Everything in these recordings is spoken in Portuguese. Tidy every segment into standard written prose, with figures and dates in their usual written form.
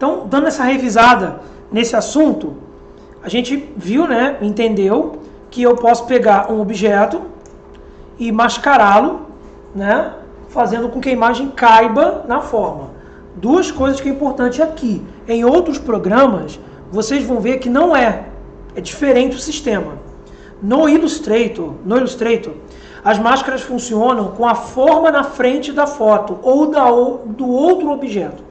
Então, dando essa revisada nesse assunto, a gente viu, né, entendeu que eu posso pegar um objeto e mascará-lo, né, fazendo com que a imagem caiba na forma. Duas coisas que é importante aqui. Em outros programas, vocês vão ver que não é diferente o sistema. No Illustrator, as máscaras funcionam com a forma na frente da foto ou do outro objeto.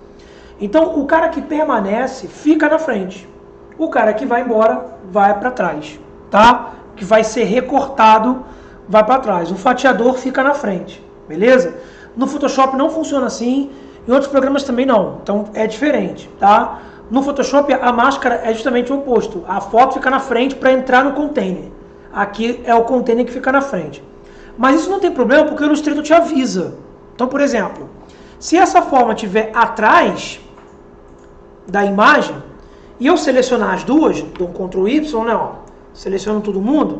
Então, o cara que permanece fica na frente. O cara que vai embora vai para trás, tá? Que vai ser recortado vai para trás. O fatiador fica na frente, beleza? No Photoshop não funciona assim, em outros programas também não. Então é diferente, tá? No Photoshop a máscara é justamente o oposto. A foto fica na frente para entrar no container. Aqui é o container que fica na frente. Mas isso não tem problema porque o Illustrator te avisa. Então, por exemplo, se essa forma estiver atrás da imagem e eu selecionar as duas, dou um Ctrl Y, né, ó, seleciono todo mundo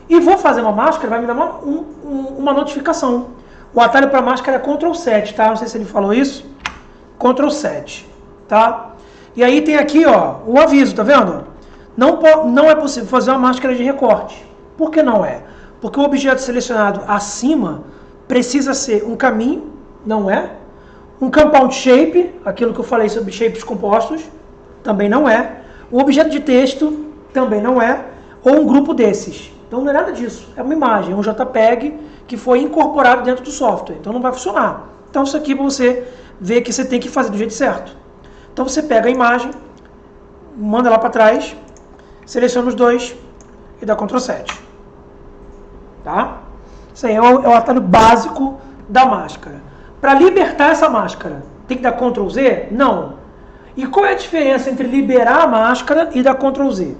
e vou fazer uma máscara, vai me dar uma notificação. O atalho para máscara é Ctrl 7, tá? Não sei se ele falou isso. Ctrl 7, tá? E aí tem aqui, ó, o aviso, tá vendo? Não é possível fazer uma máscara de recorte. Por que não é? Porque o objeto selecionado acima precisa ser um caminho, não é? Um compound shape, aquilo que eu falei sobre shapes compostos, também não é. Um objeto de texto, também não é. Ou um grupo desses. Então não é nada disso. É uma imagem, é um JPEG que foi incorporado dentro do software. Então não vai funcionar. Então isso aqui você vê que você tem que fazer do jeito certo. Então você pega a imagem, manda lá para trás, seleciona os dois e dá Ctrl 7. Tá? Isso aí é o atalho básico da máscara. Para libertar essa máscara, tem que dar Ctrl Z? Não. E qual é a diferença entre liberar a máscara e dar Ctrl Z?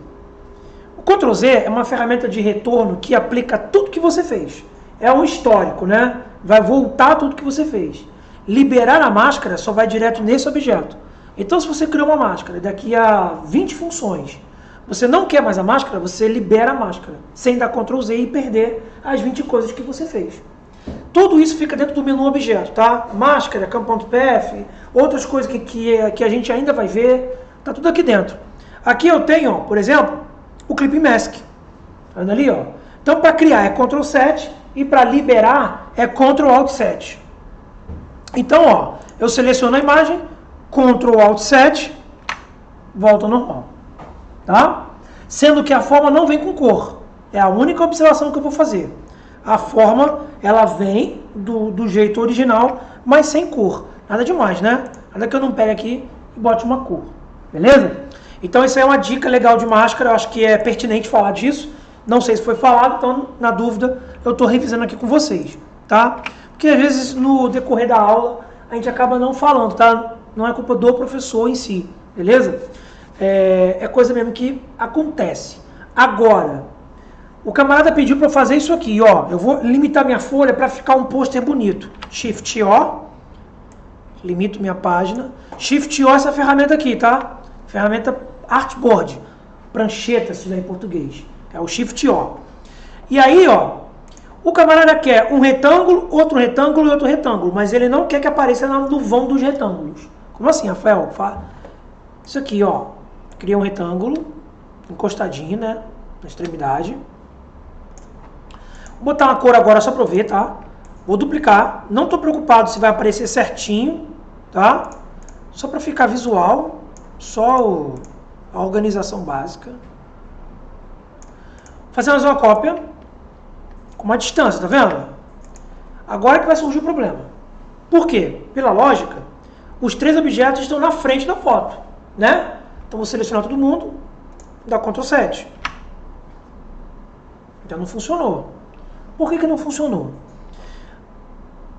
O Ctrl Z é uma ferramenta de retorno que aplica tudo que você fez. É um histórico, né? Vai voltar tudo que você fez. Liberar a máscara só vai direto nesse objeto. Então, se você criou uma máscara daqui a 20 funções, você não quer mais a máscara, você libera a máscara, sem dar Ctrl Z e perder as 20 coisas que você fez. Tudo isso fica dentro do menu objeto, tá? Máscara, compound path, outras coisas que a gente ainda vai ver, tá tudo aqui dentro. Aqui eu tenho, ó, por exemplo, o Clip Mask. Tá vendo ali, ó? Então, para criar é Ctrl 7 e para liberar é Ctrl Alt 7. Então, ó, eu seleciono a imagem, Ctrl Alt 7, volta ao normal. Tá? Sendo que a forma não vem com cor. É a única observação que eu vou fazer. A forma, ela vem do jeito original, mas sem cor. Nada demais, né? Nada que eu não pegue aqui e bote uma cor. Beleza? Então, isso aí é uma dica legal de máscara. Eu acho que é pertinente falar disso. Não sei se foi falado, então, na dúvida, eu estou revisando aqui com vocês. Tá? Porque, às vezes, no decorrer da aula, a gente acaba não falando, tá? Não é culpa do professor em si. Beleza? É coisa mesmo que acontece. Agora, o camarada pediu para eu fazer isso aqui, ó. Eu vou limitar minha folha para ficar um pôster bonito. Shift O, limito minha página. Shift O é essa ferramenta aqui, tá? Ferramenta Artboard, prancheta, se estiver em português. É o Shift O. E aí, ó, o camarada quer um retângulo e outro retângulo, mas ele não quer que apareça no vão dos retângulos. Como assim, Rafael? Isso aqui, ó. Cria um retângulo, encostadinho, né, na extremidade. Vou botar uma cor agora só para eu ver, tá? Vou duplicar. Não estou preocupado se vai aparecer certinho, tá? Só para ficar visual, só a organização básica. Fazer mais uma cópia com uma distância, tá vendo? Agora que vai surgir o problema. Por quê? Pela lógica, os três objetos estão na frente da foto, né? Então, vou selecionar todo mundo, dar Ctrl 7. Então, não funcionou. Por que não funcionou?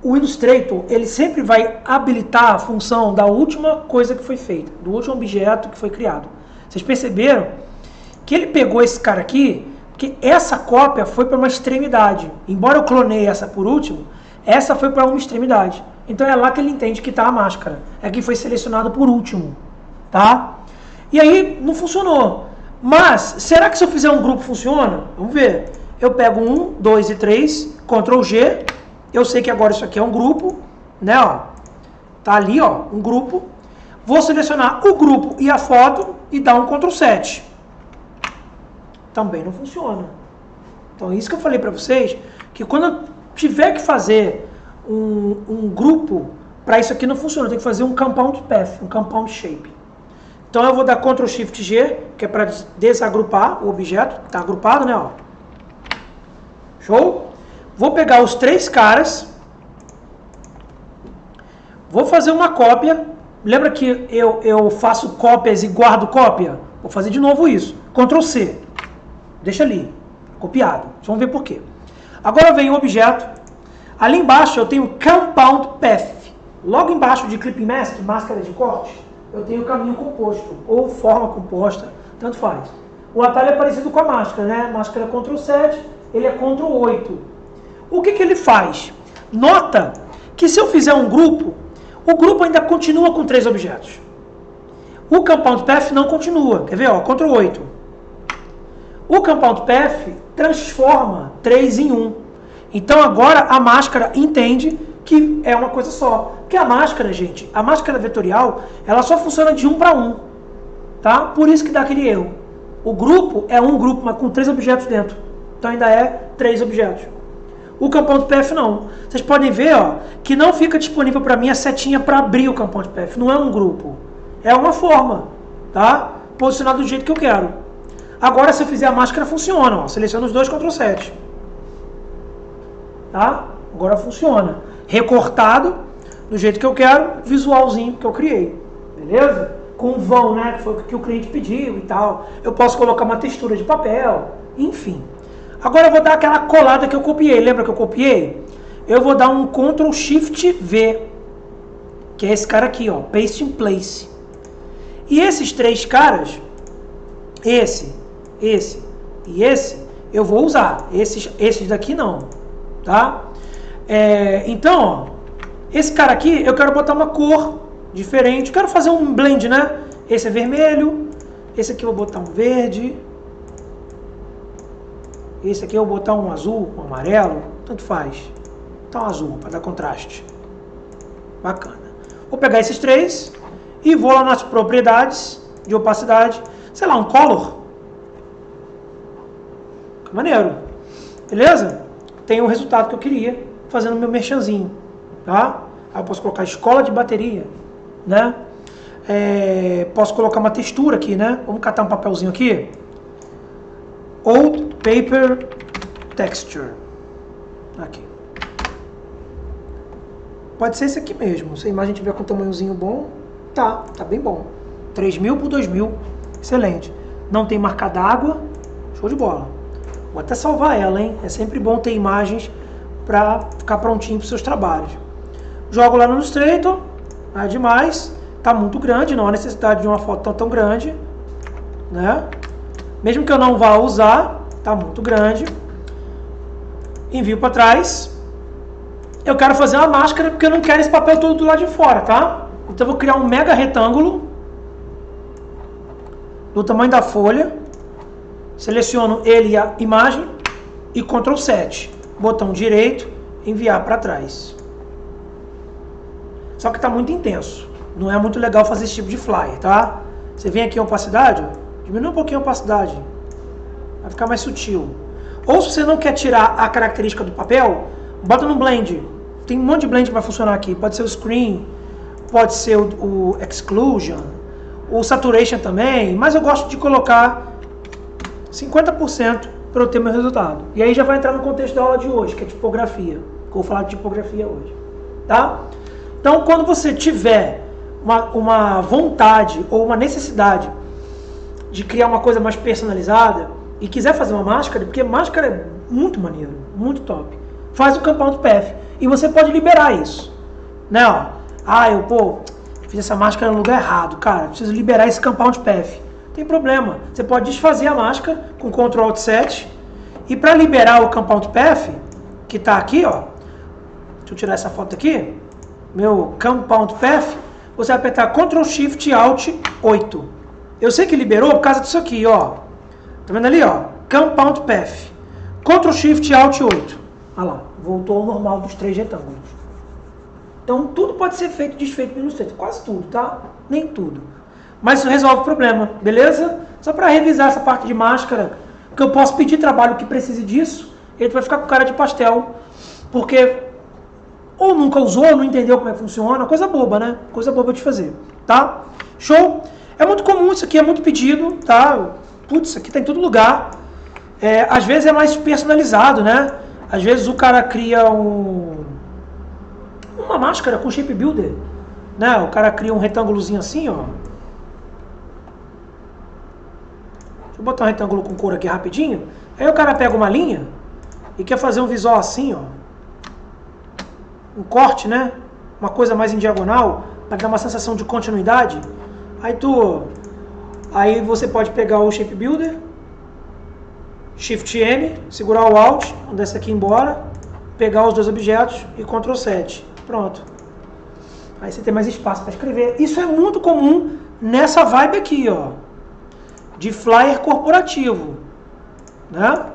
O Illustrator, ele sempre vai habilitar a função da última coisa que foi feita, do último objeto que foi criado. Vocês perceberam que ele pegou esse cara aqui, porque essa cópia foi para uma extremidade. Embora eu clonei essa por último, essa foi para uma extremidade. Então, é lá que ele entende que está a máscara. É que foi selecionado por último, tá? E aí, não funcionou. Mas, será que se eu fizer um grupo funciona? Vamos ver. Eu pego 1, 2 e 3, Ctrl G. Eu sei que agora isso aqui é um grupo, né, ó. Tá ali, ó, um grupo. Vou selecionar o grupo e a foto e dar um Ctrl 7. Também não funciona. Então, isso que eu falei para vocês, que quando eu tiver que fazer um grupo, para isso aqui não funciona, eu tenho que fazer um compound path, um compound shape. Então, eu vou dar Ctrl Shift G, que é para desagrupar o objeto, que está agrupado, né? Ó. Show? Vou pegar os 3 caras, vou fazer uma cópia. Lembra que eu faço cópias e guardo cópia? Vou fazer de novo isso. Ctrl C. Deixa ali, copiado. Vamos ver por quê. Agora vem o objeto. Ali embaixo eu tenho Compound Path. Logo embaixo de Clipping Mask, máscara de corte, eu tenho caminho composto, ou forma composta, tanto faz. O atalho é parecido com a máscara, né? A máscara é Ctrl 7, ele é Ctrl 8. O que ele faz? Nota que se eu fizer um grupo, o grupo ainda continua com 3 objetos. O Compound Path não continua. Quer ver? Ó, Ctrl 8. O Compound Path transforma 3 em 1. Então agora a máscara entende que é uma coisa só. Porque a máscara, gente, a máscara vetorial, ela só funciona de 1 para 1. Tá? Por isso que dá aquele erro. O grupo é um grupo, mas com 3 objetos dentro. Então ainda é 3 objetos. O Compound Path não. Vocês podem ver, ó, que não fica disponível para mim a setinha para abrir o Compound Path. Não é um grupo. É uma forma. Tá? Posicionado do jeito que eu quero. Agora, se eu fizer a máscara, funciona. Ó. Seleciono os 2, Ctrl 7. Tá? Agora funciona. Recortado, do jeito que eu quero, visualzinho que eu criei. Beleza? Com vão, né? Que foi o que o cliente pediu e tal. Eu posso colocar uma textura de papel. Enfim. Agora eu vou dar aquela colada que eu copiei. Lembra que eu copiei? Eu vou dar um Ctrl Shift V. Que é esse cara aqui, ó. Paste in Place. E esses 3 caras, esse e esse, eu vou usar. Esses daqui não, tá? Então, ó, esse cara aqui, eu quero botar uma cor diferente. Eu quero fazer um blend, né? Esse é vermelho. Esse aqui eu vou botar um verde. Esse aqui eu vou botar um azul, um amarelo. Tanto faz. Então, azul, para dar contraste. Bacana. Vou pegar esses 3 e vou lá nas propriedades de opacidade. Sei lá, um color. Maneiro. Beleza? Tem o resultado que eu queria, fazendo meu merchanzinho. Tá? Aí eu posso colocar escola de bateria, né? Posso colocar uma textura aqui, né? Vamos catar um papelzinho aqui. Old Paper Texture. Aqui. Pode ser esse aqui mesmo. Se a imagem tiver com um tamanhozinho bom, tá bem bom. 3000 por 2000. Excelente. Não tem marca d'água. Show de bola. Vou até salvar ela, hein? É sempre bom ter imagens para ficar prontinho para os seus trabalhos. Jogo lá no Illustrator. Nada demais. Tá muito grande, não há necessidade de uma foto tão grande, né? Mesmo que eu não vá usar, tá muito grande. Envio para trás. Eu quero fazer uma máscara porque eu não quero esse papel todo do lado de fora, tá? Então eu vou criar um mega retângulo do tamanho da folha. Seleciono ele e a imagem e Ctrl 7. Botão direito, enviar para trás. Só que está muito intenso. Não é muito legal fazer esse tipo de flyer, tá? Você vem aqui a opacidade, diminui um pouquinho a opacidade. Vai ficar mais sutil. Ou se você não quer tirar a característica do papel, bota no blend. Tem um monte de blend que vai funcionar aqui. Pode ser o screen, pode ser o exclusion, o saturation também, mas eu gosto de colocar 50% para eu ter meu resultado. E aí já vai entrar no contexto da aula de hoje, que é tipografia. Que eu vou falar de tipografia hoje. Tá? Então, quando você tiver uma vontade ou uma necessidade de criar uma coisa mais personalizada e quiser fazer uma máscara, porque máscara é muito maneiro, muito top, faz o Compound Path. E você pode liberar isso. Né? Ó, eu fiz essa máscara no lugar errado. Cara, preciso liberar esse Compound Path. Tem problema. Você pode desfazer a máscara com Ctrl Alt 7. E para liberar o Compound Path, que está aqui, ó. Deixa eu tirar essa foto aqui. Meu Compound Path. Você vai apertar Ctrl Shift Alt 8. Eu sei que liberou por causa disso aqui, ó. Tá vendo ali, ó? Compound Path. Ctrl Shift Alt 8. Olha lá. Voltou ao normal dos 3 retângulos. Então tudo pode ser feito, desfeito no Illustrator, quase tudo, tá? Nem tudo. Mas isso resolve o problema, beleza? Só para revisar essa parte de máscara, que eu posso pedir trabalho que precise disso, ele vai ficar com cara de pastel, porque ou nunca usou, não entendeu como é que funciona, coisa boba, né? Coisa boba de fazer, tá? Show? É muito comum, isso aqui é muito pedido, tá? Putz, isso aqui tá em todo lugar. Às vezes é mais personalizado, né? Às vezes o cara cria uma máscara com shape builder, né? O cara cria um retângulozinho assim, ó. Deixa eu botar um retângulo com cor aqui rapidinho. Aí o cara pega uma linha e quer fazer um visual assim, ó. Um corte, né? Uma coisa mais em diagonal, para dar uma sensação de continuidade. Aí você pode pegar o Shape Builder, Shift M, segurar o Alt, mandar esse aqui embora, pegar os dois objetos e Ctrl 7. Pronto. Aí você tem mais espaço para escrever. Isso é muito comum nessa vibe aqui, ó, de flyer corporativo, né?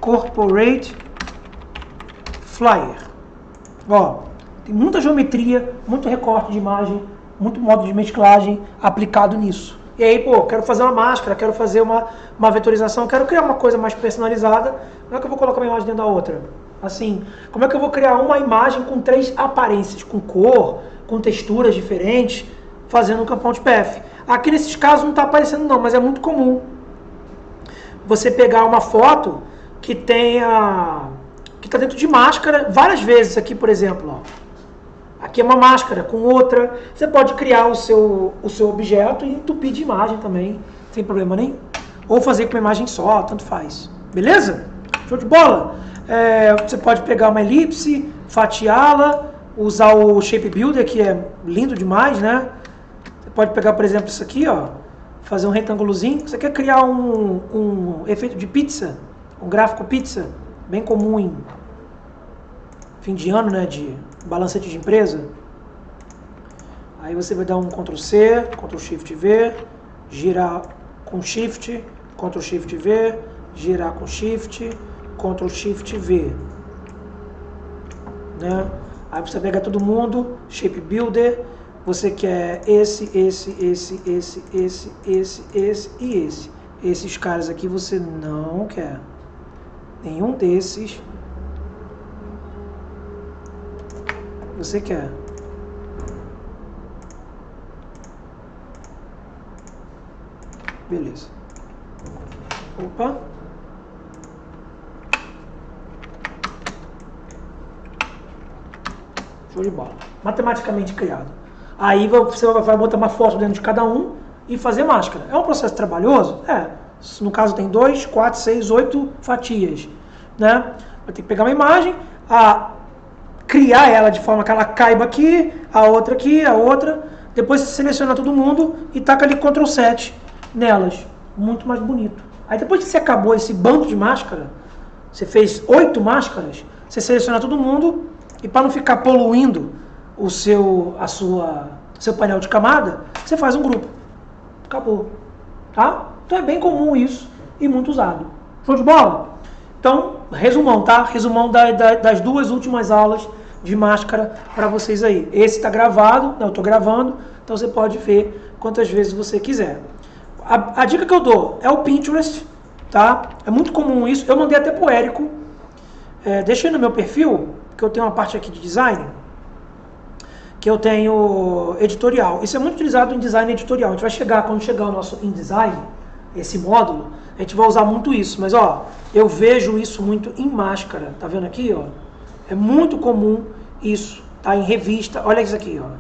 Corporate Flyer. Ó, tem muita geometria, muito recorte de imagem, muito modo de mesclagem aplicado nisso. E aí, pô, quero fazer uma máscara, quero fazer uma vetorização, quero criar uma coisa mais personalizada. Como é que eu vou colocar uma imagem dentro da outra? Assim, como é que eu vou criar uma imagem com 3 aparências, com cor, com texturas diferentes, fazendo um campão de PF? Aqui nesses casos não está aparecendo não, mas é muito comum você pegar uma foto que está dentro de máscara várias vezes. Aqui, por exemplo, ó. Aqui é uma máscara com outra. Você pode criar o seu objeto e entupir de imagem também, sem problema nenhum. Ou fazer com uma imagem só, tanto faz. Beleza? Show de bola? Você pode pegar uma elipse, fatiá-la, usar o Shape Builder, que é lindo demais, né? Você pode pegar, por exemplo, isso aqui, ó, fazer um retângulozinho. Você quer criar um efeito de pizza, um gráfico pizza, bem comum em fim de ano, né, de balancete de empresa. Aí você vai dar um Ctrl C, Ctrl Shift V, girar com Shift, Ctrl Shift V, girar com Shift, Ctrl Shift V, né? Aí você pega todo mundo, Shape Builder, você quer esse e esse. Esses caras aqui você não quer. Nenhum desses você quer. Beleza. Opa. Show de bola. Matematicamente criado. Aí você vai botar uma foto dentro de cada um e fazer máscara. É um processo trabalhoso? No caso tem 2, 4, 6, 8 fatias, né? Vai ter que pegar uma imagem, criar ela de forma que ela caiba aqui, a outra. Depois você seleciona todo mundo e taca ali Ctrl 7 nelas. Muito mais bonito. Aí depois que você acabou esse bando de máscara, você fez 8 máscaras, você seleciona todo mundo e para não ficar poluindo o seu painel de camada, você faz um grupo. Acabou. Tá? Então é bem comum isso e muito usado. Show de bola? Então, resumão, tá? Resumão das 2 últimas aulas de máscara para vocês aí. Esse está gravado, eu estou gravando, então você pode ver quantas vezes você quiser. A dica que eu dou é o Pinterest, tá? É muito comum isso. Eu mandei até pro Érico. Deixei no meu perfil, que eu tenho uma parte aqui de design, que eu tenho editorial. Isso é muito utilizado em design editorial. A gente vai chegar, quando chegar o nosso InDesign, esse módulo, a gente vai usar muito isso. Mas, ó, eu vejo isso muito em máscara. Tá vendo aqui, ó? É muito comum isso, tá? Em revista. Olha isso aqui, ó.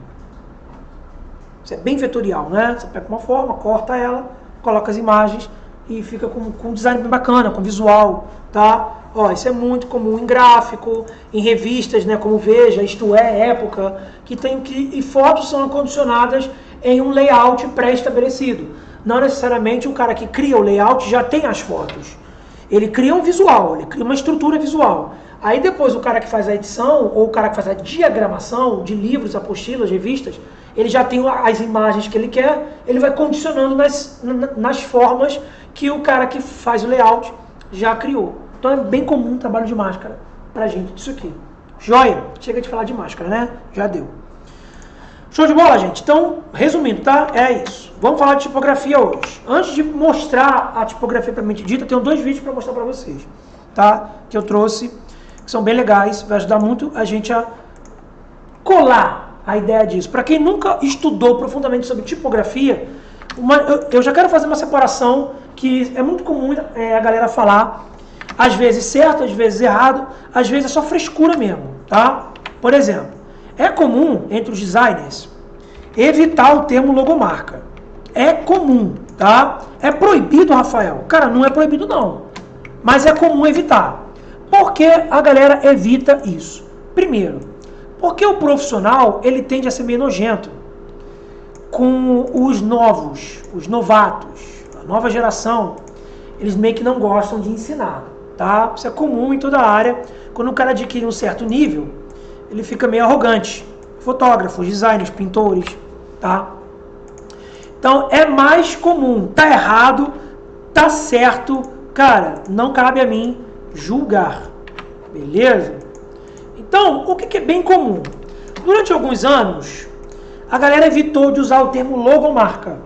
Isso é bem vetorial, né? Você pega uma forma, corta ela, coloca as imagens e fica com um design bem bacana, com visual, tá? Ó, isso é muito comum em gráfico, em revistas, né, como Veja, Isto É, Época, e fotos são acondicionadas em um layout pré-estabelecido. Não necessariamente o cara que cria o layout já tem as fotos. Ele cria um visual, ele cria uma estrutura visual. Aí depois o cara que faz a edição, ou o cara que faz a diagramação de livros, apostilas, revistas, ele já tem as imagens que ele quer, ele vai condicionando nas formas que o cara que faz o layout já criou. Então é bem comum o trabalho de máscara pra gente disso aqui. Joia? Chega de falar de máscara, né? Já deu. Show de bola, gente? Então, resumindo, tá? É isso. Vamos falar de tipografia hoje. Antes de mostrar a tipografia propriamente dita, eu tenho 2 vídeos para mostrar para vocês, tá? Que eu trouxe, que são bem legais, vai ajudar muito a gente a colar a ideia disso. Para quem nunca estudou profundamente sobre tipografia, eu já quero fazer uma separação que é muito comum a galera falar, às vezes certo, às vezes errado, às vezes é só frescura mesmo, tá? Por exemplo, é comum entre os designers evitar o termo logomarca. É comum, tá? É proibido, Rafael? Cara, não é proibido não, mas é comum evitar. Por que a galera evita isso? Primeiro, porque o profissional, ele tende a ser meio nojento com os novos, os novatos, a nova geração. Eles meio que não gostam de ensinar, tá? Isso é comum em toda a área. Quando o cara adquire um certo nível, ele fica meio arrogante. Fotógrafos, designers, pintores, tá? Então é mais comum. Tá errado, tá certo, cara, não cabe a mim julgar, beleza? Então, o que é bem comum? Durante alguns anos, a galera evitou de usar o termo logomarca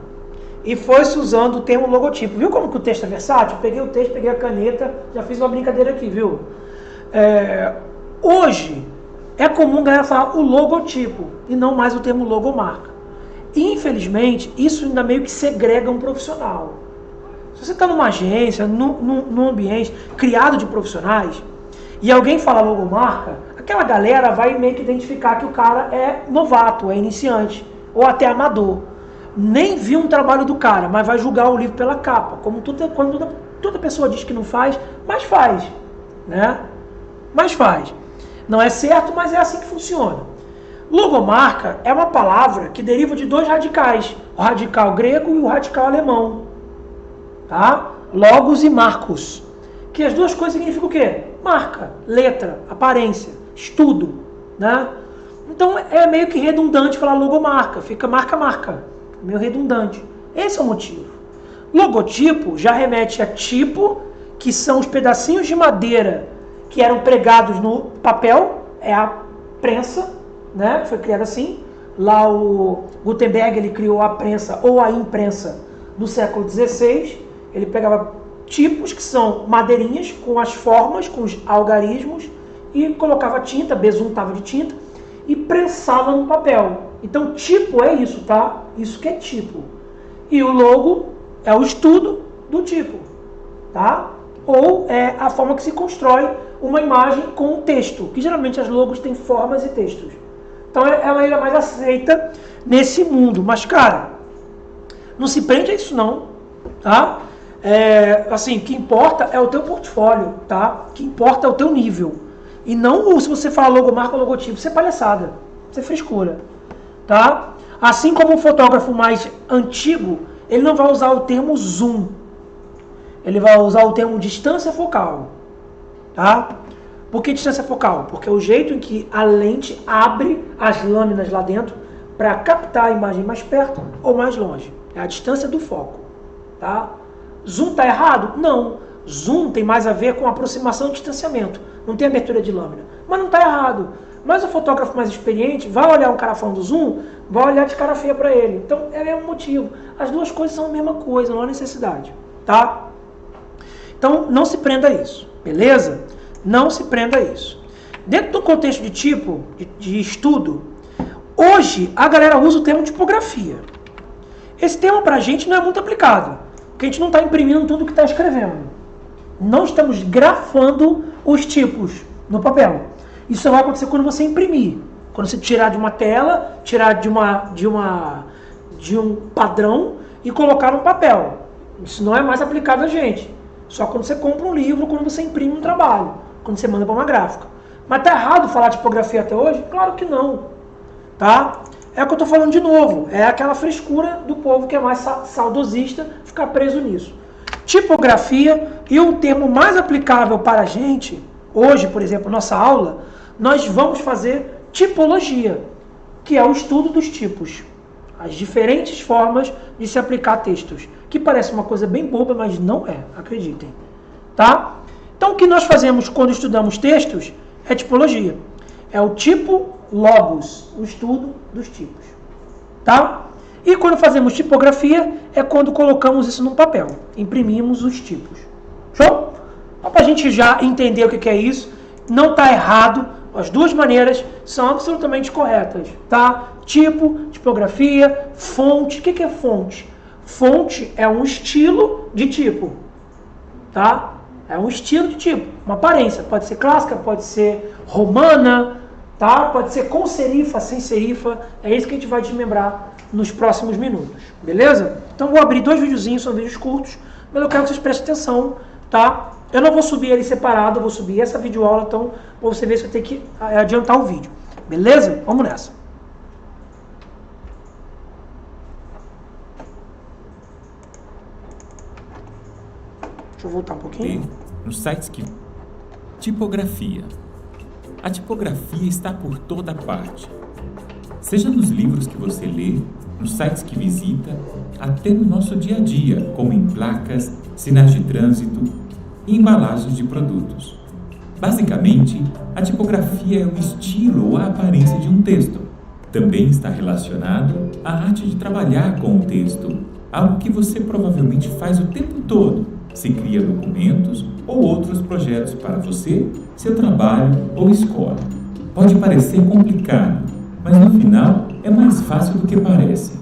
e foi-se usando o termo logotipo. Viu como que o texto é versátil? Peguei o texto, peguei a caneta, já fiz uma brincadeira aqui, viu? Hoje, é comum a galera falar o logotipo e não mais o termo logomarca. Infelizmente, isso ainda meio que segrega um profissional. Se você está numa agência, num ambiente criado de profissionais, e alguém fala logomarca, aquela galera vai meio que identificar que o cara é novato, é iniciante, ou até amador. Nem viu um trabalho do cara, mas vai julgar o livro pela capa. Quando toda pessoa diz que não faz, mas faz, né? Mas faz. Não é certo, mas é assim que funciona. Logomarca é uma palavra que deriva de 2 radicais, o radical grego e o radical alemão. Tá? Logos e marcos. Que as duas coisas significam o quê? Marca, letra, aparência, estudo. Né? Então é meio que redundante falar logomarca, fica marca-marca. Meio redundante. Esse é o motivo. Logotipo já remete a tipo, que são os pedacinhos de madeira que eram pregados no papel, é a prensa, né? Foi criada assim. Lá o Gutenberg ele criou a prensa ou a imprensa no século XVI. Ele pegava tipos que são madeirinhas com as formas, com os algarismos e colocava tinta, besuntava de tinta e prensava no papel. Então tipo é isso, tá? Isso que é tipo. E o logo é o estudo do tipo, tá? Ou é a forma que se constrói uma imagem com um texto, que geralmente as logos têm formas e textos. Então ela é mais aceita nesse mundo. Mas, cara, não se prende a isso não, tá? Assim, o que importa é o teu portfólio, tá? O que importa é o teu nível. E não se você fala logomarca ou logotipo, isso é palhaçada, isso é frescura, tá? Assim como um fotógrafo mais antigo, ele não vai usar o termo zoom. Ele vai usar o termo distância focal, tá? Por que distância focal? Porque é o jeito em que a lente abre as lâminas lá dentro para captar a imagem mais perto ou mais longe. É a distância do foco, tá? Zoom está errado? Não. Zoom tem mais a ver com aproximação e distanciamento. Não tem abertura de lâmina. Mas não está errado. Mas o fotógrafo mais experiente vai olhar um cara falando zoom, vai olhar de cara feia para ele. Então é o motivo. As duas coisas são a mesma coisa, não há necessidade, tá? Então não se prenda a isso, beleza? Não se prenda a isso. Dentro do contexto de tipo, de estudo, hoje a galera usa o termo tipografia. Esse termo pra gente não é muito aplicado, porque a gente não está imprimindo tudo que está escrevendo. Não estamos grafando os tipos no papel. Isso vai acontecer quando você imprimir. Quando você tirar de uma tela, tirar de um padrão e colocar no papel. Isso não é mais aplicado a gente. Só quando você compra um livro, quando você imprime um trabalho, quando você manda para uma gráfica. Mas tá errado falar tipografia até hoje? Claro que não. Tá? É o que eu estou falando de novo. É aquela frescura do povo que é mais saudosista ficar preso nisso. Tipografia e o termo mais aplicável para a gente, hoje, por exemplo, nossa aula, nós vamos fazer tipologia, que é o estudo dos tipos. As diferentes formas de se aplicar textos. Que parece uma coisa bem boba, mas não é, acreditem. Tá? Então o que nós fazemos quando estudamos textos é tipologia. é o tipo logos, o estudo dos tipos. Tá? E quando fazemos tipografia, é quando colocamos isso num papel, imprimimos os tipos. Show? Então, para a gente já entender o que é isso, não está errado, as duas maneiras são absolutamente corretas. Tá? Tipo, tipografia, fonte. O que é fonte? Fonte é um estilo de tipo. Tá? É um estilo de tipo, uma aparência. Pode ser clássica, pode ser romana, tá? Pode ser com serifa, sem serifa. É isso que a gente vai desmembrar nos próximos minutos. Beleza? Então vou abrir 2 videozinhos, são vídeos curtos, mas eu quero que vocês prestem atenção, tá? Eu não vou subir ele separado, eu vou subir essa videoaula, então pra você ver se eu tenho que adiantar o vídeo. Beleza? Vamos nessa. Deixa eu voltar um pouquinho. Nos sites que... Tipografia. A tipografia está por toda parte. Seja nos livros que você lê, nos sites que visita, até no nosso dia a dia, como em placas, sinais de trânsito e embalagens de produtos. Basicamente, a tipografia é o estilo ou a aparência de um texto. Também está relacionado à arte de trabalhar com o texto, algo que você provavelmente faz o tempo todo. Se cria documentos ou outros projetos para você, seu trabalho ou escola. Pode parecer complicado, mas no final é mais fácil do que parece.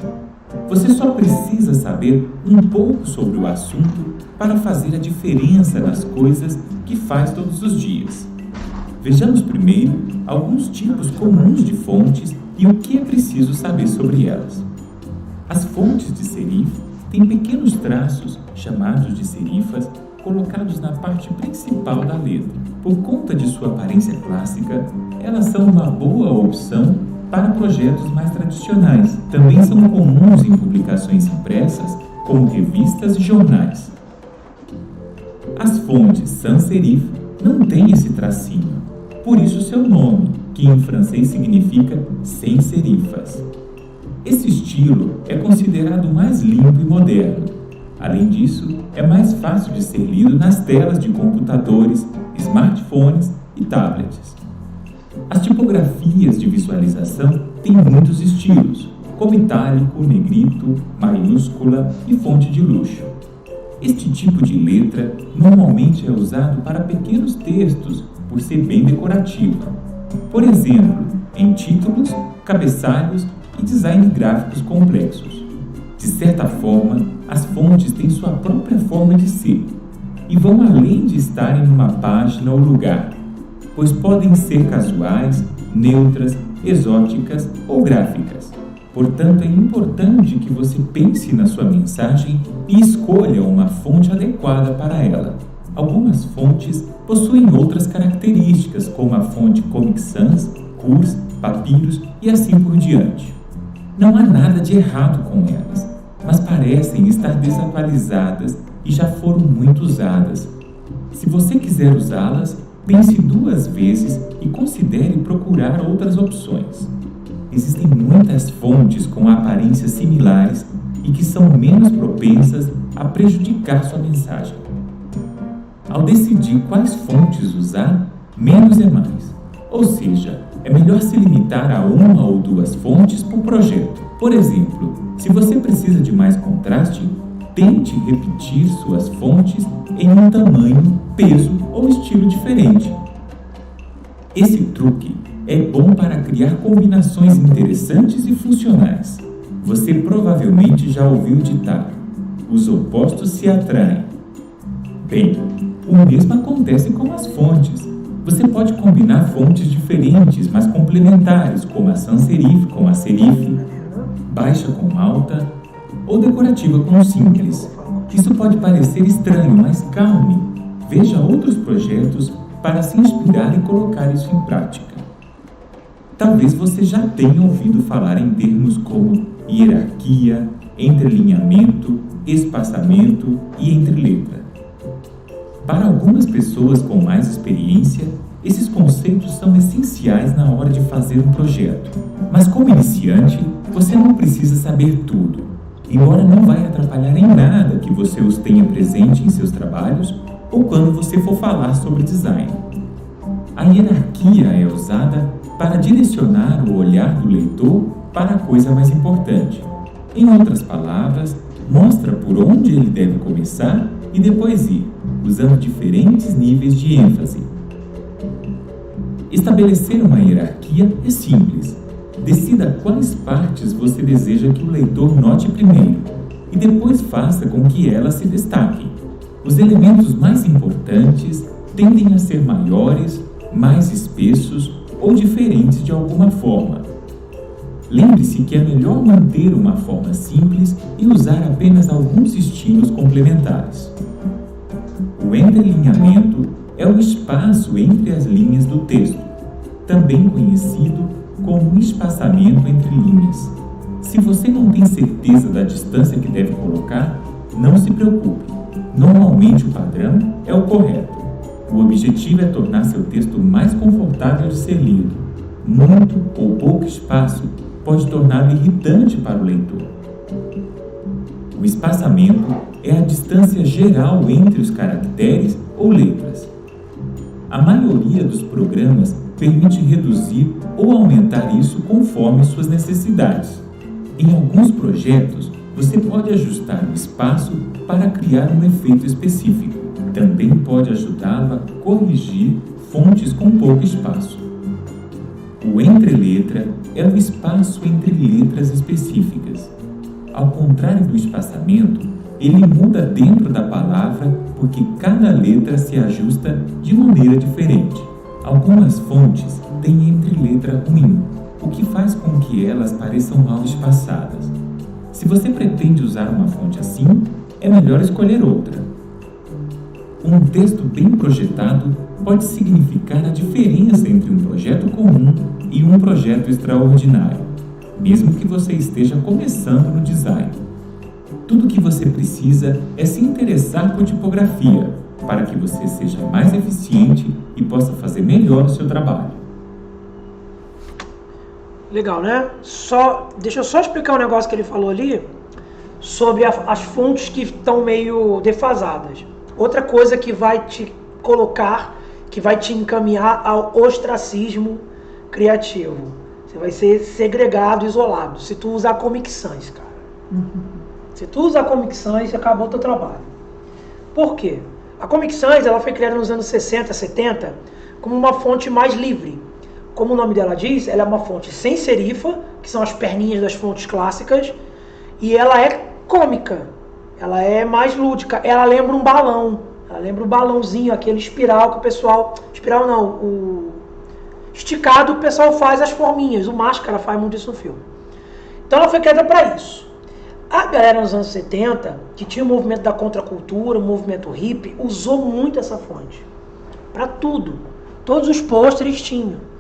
Você só precisa saber um pouco sobre o assunto para fazer a diferença nas coisas que faz todos os dias. Vejamos primeiro alguns tipos comuns de fontes e o que é preciso saber sobre elas. As fontes de serif têm pequenos traços, chamados de serifas, colocados na parte principal da letra. Por conta de sua aparência clássica, elas são uma boa opção para projetos mais tradicionais. Também são comuns em publicações impressas, como revistas e jornais. As fontes sans serif não têm esse tracinho, por isso seu nome, que em francês significa sem serifas. Esse estilo é considerado mais limpo e moderno. Além disso, é mais fácil de ser lido nas telas de computadores, smartphones e tablets. As tipografias de visualização têm muitos estilos, como itálico, negrito, maiúscula e fonte de luxo. Este tipo de letra normalmente é usado para pequenos textos por ser bem decorativo. Por exemplo, em títulos, cabeçalhos e design gráficos complexos. De certa forma, as fontes têm sua própria forma de ser e vão além de estarem numa página ou lugar, pois podem ser casuais, neutras, exóticas ou gráficas. Portanto, é importante que você pense na sua mensagem e escolha uma fonte adequada para ela. Algumas fontes possuem outras características, como a fonte Comic Sans, Cours, Papyrus e assim por diante. Não há nada de errado com elas, mas parecem estar desatualizadas e já foram muito usadas. Se você quiser usá-las, pense 2 vezes e considere procurar outras opções. Existem muitas fontes com aparências similares e que são menos propensas a prejudicar sua mensagem. Ao decidir quais fontes usar, menos é mais. Ou seja, é melhor se limitar a 1 ou 2 fontes por projeto. Por exemplo, se você precisa de mais contraste, tente repetir suas fontes em um tamanho, peso ou estilo diferente. Esse truque é bom para criar combinações interessantes e funcionais. Você provavelmente já ouviu o ditado: os opostos se atraem. Bem, o mesmo acontece com as fontes. Você pode combinar fontes diferentes, mas complementares, como a sans serif com a serif, baixa com alta ou decorativa com simples. Isso pode parecer estranho, mas calme. Veja outros projetos para se inspirar e colocar isso em prática. Talvez você já tenha ouvido falar em termos como hierarquia, entrelinhamento, espaçamento e entreletra. Para algumas pessoas com mais experiência, esses conceitos são essenciais na hora de fazer um projeto. Mas como iniciante, você não precisa saber tudo, embora não vai atrapalhar em nada que você os tenha presente em seus trabalhos ou quando você for falar sobre design. A hierarquia é usada para direcionar o olhar do leitor para a coisa mais importante. Em outras palavras, mostra por onde ele deve começar e depois ir, usando diferentes níveis de ênfase. Estabelecer uma hierarquia é simples. Decida quais partes você deseja que o leitor note primeiro e depois faça com que elas se destaquem. Os elementos mais importantes tendem a ser maiores, mais espessos ou diferentes de alguma forma. Lembre-se que é melhor manter uma forma simples e usar apenas alguns estilos complementares. O entrelinhamento é o espaço entre as linhas do texto, também conhecido como espaçamento entre linhas. Se você não tem certeza da distância que deve colocar, não se preocupe. Normalmente o padrão é o correto. O objetivo é tornar seu texto mais confortável de ser lido. Muito ou pouco espaço pode torná-lo irritante para o leitor. O espaçamento é a distância geral entre os caracteres ou letras. A maioria dos programas permite reduzir ou aumentar isso conforme suas necessidades. Em alguns projetos, você pode ajustar o espaço para criar um efeito específico. Também pode ajudá-lo a corrigir fontes com pouco espaço. O entreletra é o espaço entre letras específicas. Ao contrário do espaçamento, ele muda dentro da palavra porque cada letra se ajusta de maneira diferente. Algumas fontes têm entreletra ruim, o que faz com que elas pareçam mal espaçadas. Se você pretende usar uma fonte assim, é melhor escolher outra. Um texto bem projetado pode significar a diferença entre um projeto comum e um projeto extraordinário, mesmo que você esteja começando no design. Tudo o que você precisa é se interessar por tipografia, para que você seja mais eficiente e possa fazer melhor o seu trabalho. Legal, né? Deixa eu só explicar um negócio que ele falou ali sobre as fontes que estão meio defasadas. Outra coisa que vai te colocar, que vai te encaminhar ao ostracismo criativo. Você vai ser segregado, isolado, se tu usar Comic Sans, cara. Se tu usar Comic Sans, acabou o teu trabalho. Por quê? A Comic Sans ela foi criada nos anos 60, 70 como uma fonte mais livre. Como o nome dela diz, ela é uma fonte sem serifa, que são as perninhas das fontes clássicas, e ela é cômica, ela é mais lúdica, ela lembra um balão, ela lembra um balãozinho, aquele espiral que o pessoal, espiral não, o esticado o pessoal faz as forminhas, o Máscara faz muito isso no filme. Então ela foi criada para isso. A galera nos anos 70, que tinha o movimento da contracultura, o movimento hippie, usou muito essa fonte, para tudo, todos os pôsteres tinham.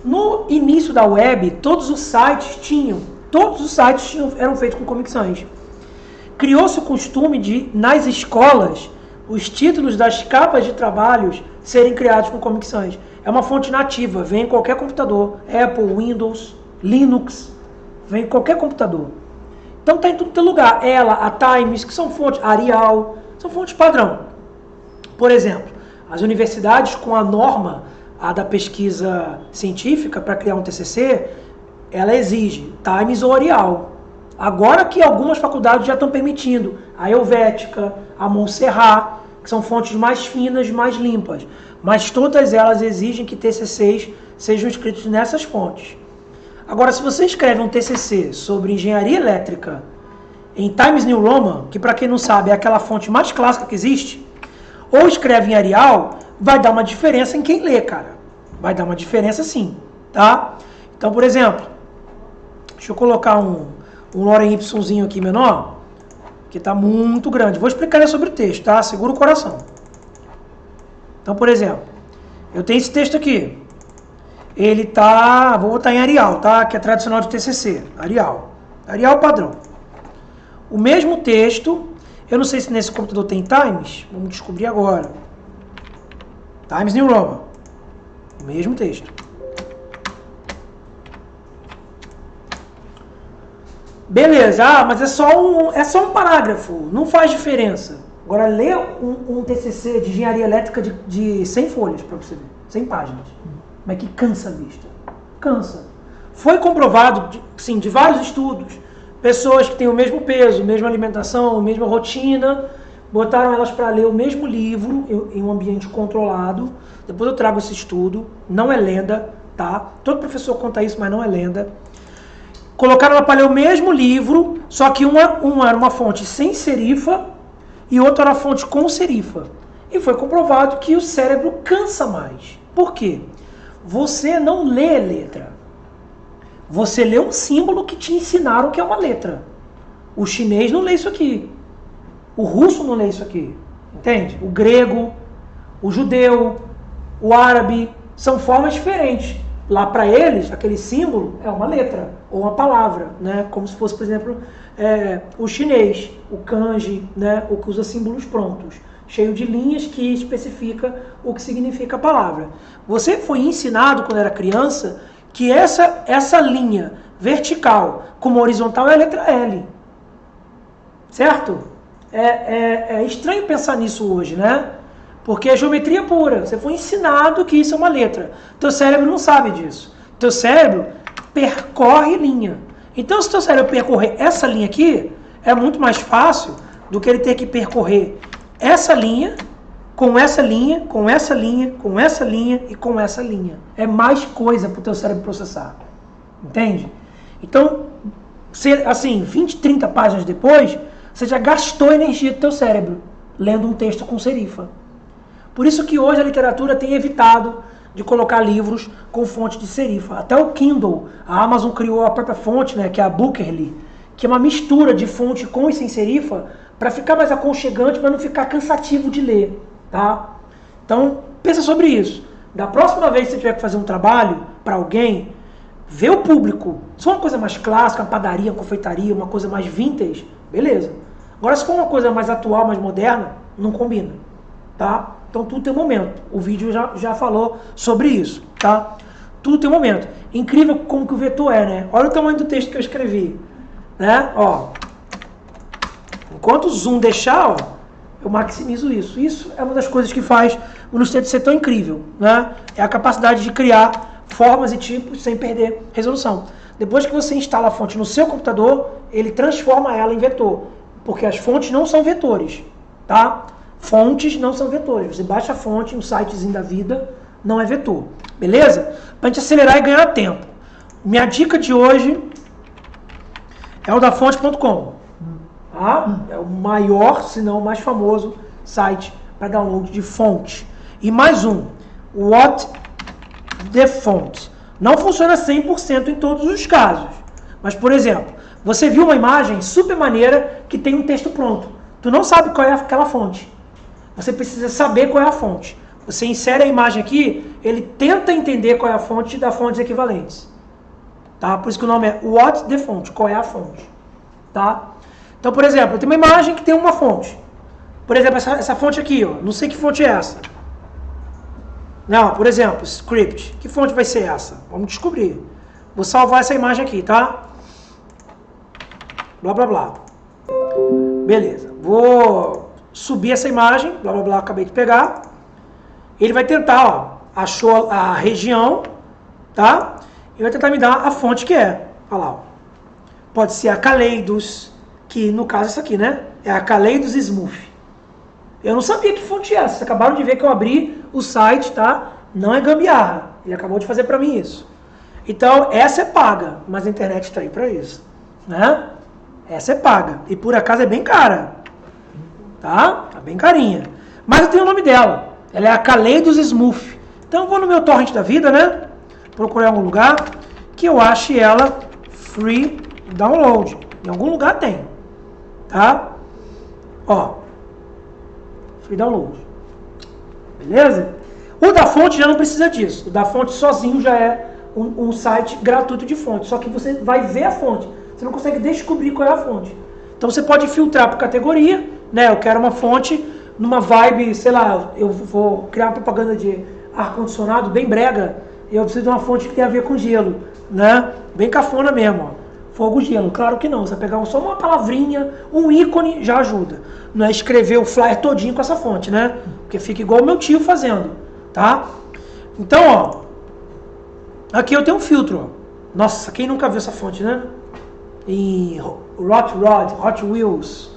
No início da web, todos os sites eram feitos com Comic Sans. Criou-se o costume de, nas escolas, os títulos das capas de trabalhos serem criados com Comic Sans. É uma fonte nativa, vem em qualquer computador, Apple, Windows, Linux, vem em qualquer computador. Então está em tudo que é lugar. Ela, a Times, que são fontes, Arial, são fontes padrão. Por exemplo, as universidades com a norma a da pesquisa científica para criar um TCC, ela exige Times ou Arial. Agora que algumas faculdades já estão permitindo, a Helvética, a Montserrat, que são fontes mais finas, mais limpas, mas todas elas exigem que TCCs sejam escritos nessas fontes. Agora, se você escreve um TCC sobre engenharia elétrica em Times New Roman, que para quem não sabe é aquela fonte mais clássica que existe, ou escreve em Arial, vai dar uma diferença em quem lê, cara. Vai dar uma diferença sim, tá? Então, por exemplo, deixa eu colocar um Lorem Ipsumzinho aqui menor, que está muito grande. Vou explicar sobre o texto, tá? Segura o coração. Então, por exemplo, eu tenho esse texto aqui. Ele tá, vou botar em Arial, tá? Que é tradicional de TCC, Arial. Arial padrão. O mesmo texto, eu não sei se nesse computador tem Times, vamos descobrir agora. Times New Roman. O mesmo texto. Beleza, mas é só um parágrafo, não faz diferença. Agora lê um TCC de engenharia elétrica de 100 folhas para você ver, 100 páginas. Como é que cansa a vista? cansa. Foi comprovado, sim, de vários estudos, pessoas que têm o mesmo peso, mesma alimentação, mesma rotina, botaram elas para ler o mesmo livro em um ambiente controlado. Depois eu trago esse estudo, não é lenda, tá? Todo professor conta isso, mas não é lenda. Colocaram ela para ler o mesmo livro, só que uma era uma fonte sem serifa e outra era fonte com serifa. E foi comprovado que o cérebro cansa mais. Por quê? Você não lê letra. Você lê um símbolo que te ensinaram que é uma letra. O chinês não lê isso aqui. O russo não lê isso aqui. Entende? O grego, o judeu, o árabe, são formas diferentes. Lá para eles, aquele símbolo é uma letra ou uma palavra, né? Como se fosse, por exemplo, o chinês, o kanji, né? O que usa símbolos prontos, cheio de linhas que especifica o que significa a palavra. Você foi ensinado quando era criança que essa linha vertical como horizontal é a letra L. Certo? É estranho pensar nisso hoje, né? Porque é geometria pura. Você foi ensinado que isso é uma letra. Teu cérebro não sabe disso. Teu cérebro percorre linha. Então, se teu cérebro percorrer essa linha aqui, é muito mais fácil do que ele ter que percorrer essa linha, com essa linha, com essa linha, com essa linha e com essa linha. É mais coisa para o teu cérebro processar. Entende? Então, assim, 20, 30 páginas depois, você já gastou a energia do teu cérebro lendo um texto com serifa. Por isso que hoje a literatura tem evitado de colocar livros com fonte de serifa. Até o Kindle, a Amazon criou a própria fonte, né, que é a Bookerly, que é uma mistura de fonte com e sem serifa, para ficar mais aconchegante, para não ficar cansativo de ler. Tá? Então, pensa sobre isso. Da próxima vez que você tiver que fazer um trabalho para alguém, vê o público. Se for uma coisa mais clássica, uma padaria, uma confeitaria, uma coisa mais vintage, beleza. Agora, se for uma coisa mais atual, mais moderna, não combina. Tá? Então, tudo tem um momento. O vídeo já falou sobre isso. Tá? Tudo tem um momento. Incrível como que o vetor é, né? Olha o tamanho do texto que eu escrevi. Né? Ó, enquanto o zoom deixar, ó, eu maximizo isso. Isso é uma das coisas que faz o Illustrator ser tão incrível, né? É a capacidade de criar formas e tipos sem perder resolução. Depois que você instala a fonte no seu computador, ele transforma ela em vetor, porque as fontes não são vetores, tá? Fontes não são vetores. Você baixa a fonte, um sitezinho da vida, não é vetor, beleza? Pra gente acelerar e ganhar tempo. Minha dica de hoje é o dafonte.com. Tá? É o maior, se não o mais famoso site para download de fonte. E mais um, What the Font. Não funciona 100% em todos os casos. Mas, por exemplo, você viu uma imagem super maneira que tem um texto pronto. Tu não sabe qual é aquela fonte. Você precisa saber qual é a fonte. Você insere a imagem aqui, ele tenta entender qual é a fonte e dá fontes equivalentes. Tá? Por isso que o nome é What the Font. Qual é a fonte? Tá? Então, por exemplo, eu tenho uma imagem que tem uma fonte. Por exemplo, essa fonte aqui, ó. Não sei que fonte é essa. Não, por exemplo, script. Que fonte vai ser essa? Vamos descobrir. Vou salvar essa imagem aqui, tá? Blá, blá, blá. Beleza. Vou subir essa imagem. Blá, blá, blá. Acabei de pegar. Ele vai tentar, ó. Achou a região, tá? E vai tentar me dar a fonte que é. Olha lá, ó. Pode ser a Kaleidos, que no caso é essa aqui, né? É a Kaleidos Smooth. Eu não sabia que fonte é essa. Vocês acabaram de ver que eu abri o site, tá? Não é gambiarra. Ele acabou de fazer para mim isso. Então, essa é paga, mas a internet está aí para isso, né? Essa é paga. E por acaso é bem cara. Tá? Tá bem carinha. Mas eu tenho o nome dela. Ela é a Kaleidos Smooth. Então eu vou no meu torrent da vida, né? Procurar algum lugar que eu ache ela free download. Em algum lugar tem. Tá? Ó. Free download. Beleza? O da fonte já não precisa disso. O da fonte sozinho já é um site gratuito de fonte. Só que você vai ver a fonte. Você não consegue descobrir qual é a fonte. Então você pode filtrar por categoria, né? Eu quero uma fonte numa vibe, sei lá, eu vou criar uma propaganda de ar-condicionado bem brega. E eu preciso de uma fonte que tem a ver com gelo, né? Bem cafona mesmo, ó. Fogo, gelo. Claro que não. Você vai pegar só uma palavrinha, um ícone, já ajuda. Não é escrever o flyer todinho com essa fonte, né? Porque fica igual o meu tio fazendo, tá? Então, ó. Aqui eu tenho um filtro. Ó. Nossa, quem nunca viu essa fonte, né? Em Hot Wheels,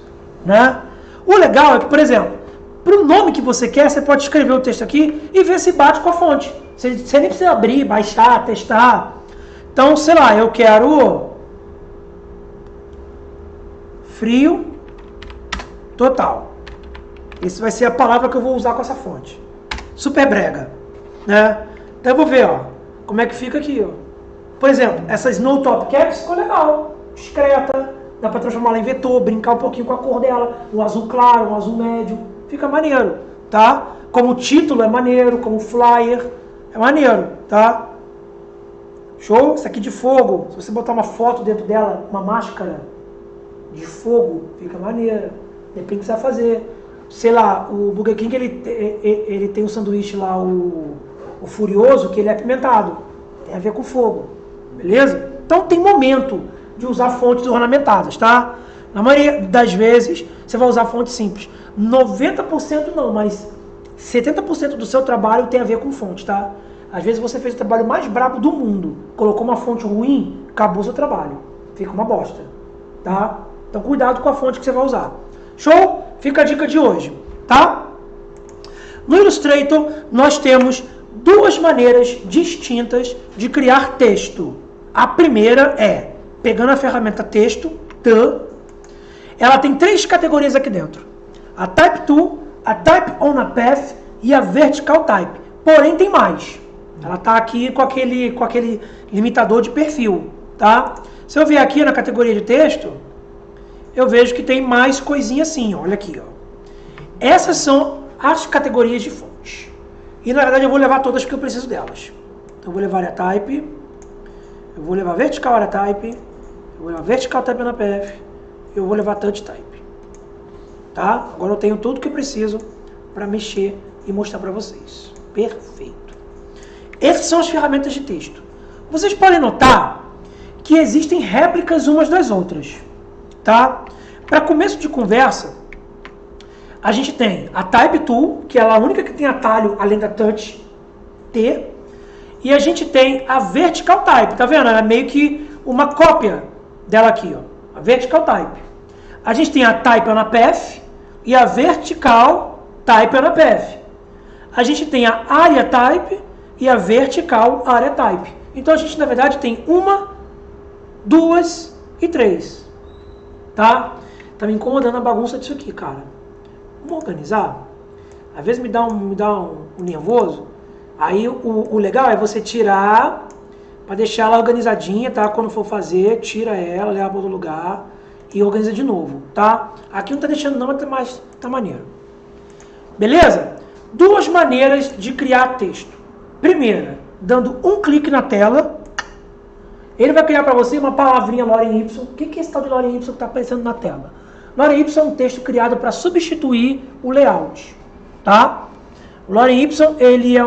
né? O legal é que, por exemplo, para o nome que você quer, você pode escrever o texto aqui e ver se bate com a fonte. Você nem precisa abrir, baixar, testar. Então, sei lá, eu quero frio total. Essa vai ser a palavra que eu vou usar com essa fonte. Super brega, né? Então eu vou ver, ó, como é que fica aqui, ó. Por exemplo, essa Snow Top Caps ficou legal, discreta, dá para transformar ela em vetor, brincar um pouquinho com a cor dela, um azul claro, um azul médio, fica maneiro, tá? Como título é maneiro, como flyer é maneiro, tá? Show? Isso aqui de fogo, se você botar uma foto dentro dela, uma máscara de fogo, fica maneira. Depende do que você vai fazer. Sei lá, o Burger King ele tem um sanduíche lá, o Furioso, que ele é apimentado. Tem a ver com fogo. Beleza? Então tem momento de usar fontes ornamentadas, tá? Na maioria das vezes, você vai usar fonte simples. 90% não, mas 70% do seu trabalho tem a ver com fonte, tá? Às vezes você fez o trabalho mais brabo do mundo, colocou uma fonte ruim, acabou o seu trabalho. Fica uma bosta, tá? Então cuidado com a fonte que você vai usar. Show? Fica a dica de hoje, tá? No Illustrator, nós temos duas maneiras distintas de criar texto. A primeira é, pegando a ferramenta texto, ela tem 3 categorias aqui dentro. A Type Tool, a Type on a Path e a Vertical Type. Porém, tem mais. Ela está aqui com aquele limitador de perfil, tá? Se eu vier aqui na categoria de texto, eu vejo que tem mais coisinha assim, ó. Olha aqui, ó. Essas são as categorias de fonte. E na verdade eu vou levar todas porque eu preciso delas. Então eu vou levar a Type, eu vou levar Vertical Area Type, eu vou levar Vertical Type na PF, eu vou levar Touch Type. Tá? Agora eu tenho tudo que eu preciso para mexer e mostrar para vocês. Perfeito. Essas são as ferramentas de texto. Vocês podem notar que existem réplicas umas das outras. Tá? Para começo de conversa, a gente tem a Type Tool, que é a única que tem atalho além da Touch T, e a gente tem a Vertical Type, tá vendo? Ela é meio que uma cópia dela aqui, ó, a Vertical Type. A gente tem a Type on a Path e a Vertical Type on a Path. A gente tem a Area Type e a Vertical Area Type. Então a gente, na verdade, tem 1, 2 e 3. Tá? Tá me incomodando a bagunça disso aqui, cara. Vamos organizar? Às vezes me dá um nervoso. Aí o legal é você tirar para deixar ela organizadinha, tá? Quando for fazer, tira ela, leva para outro lugar e organiza de novo, tá? Aqui não tá deixando não, mas tá maneiro. Beleza? 2 maneiras de criar texto. Primeira, dando um clique na tela, ele vai criar para você uma palavrinha Lorem Y. O que é esse tal de Lorem Y que está aparecendo na tela? Lorem Y é um texto criado para substituir o layout, tá? O Lorem Y, ele é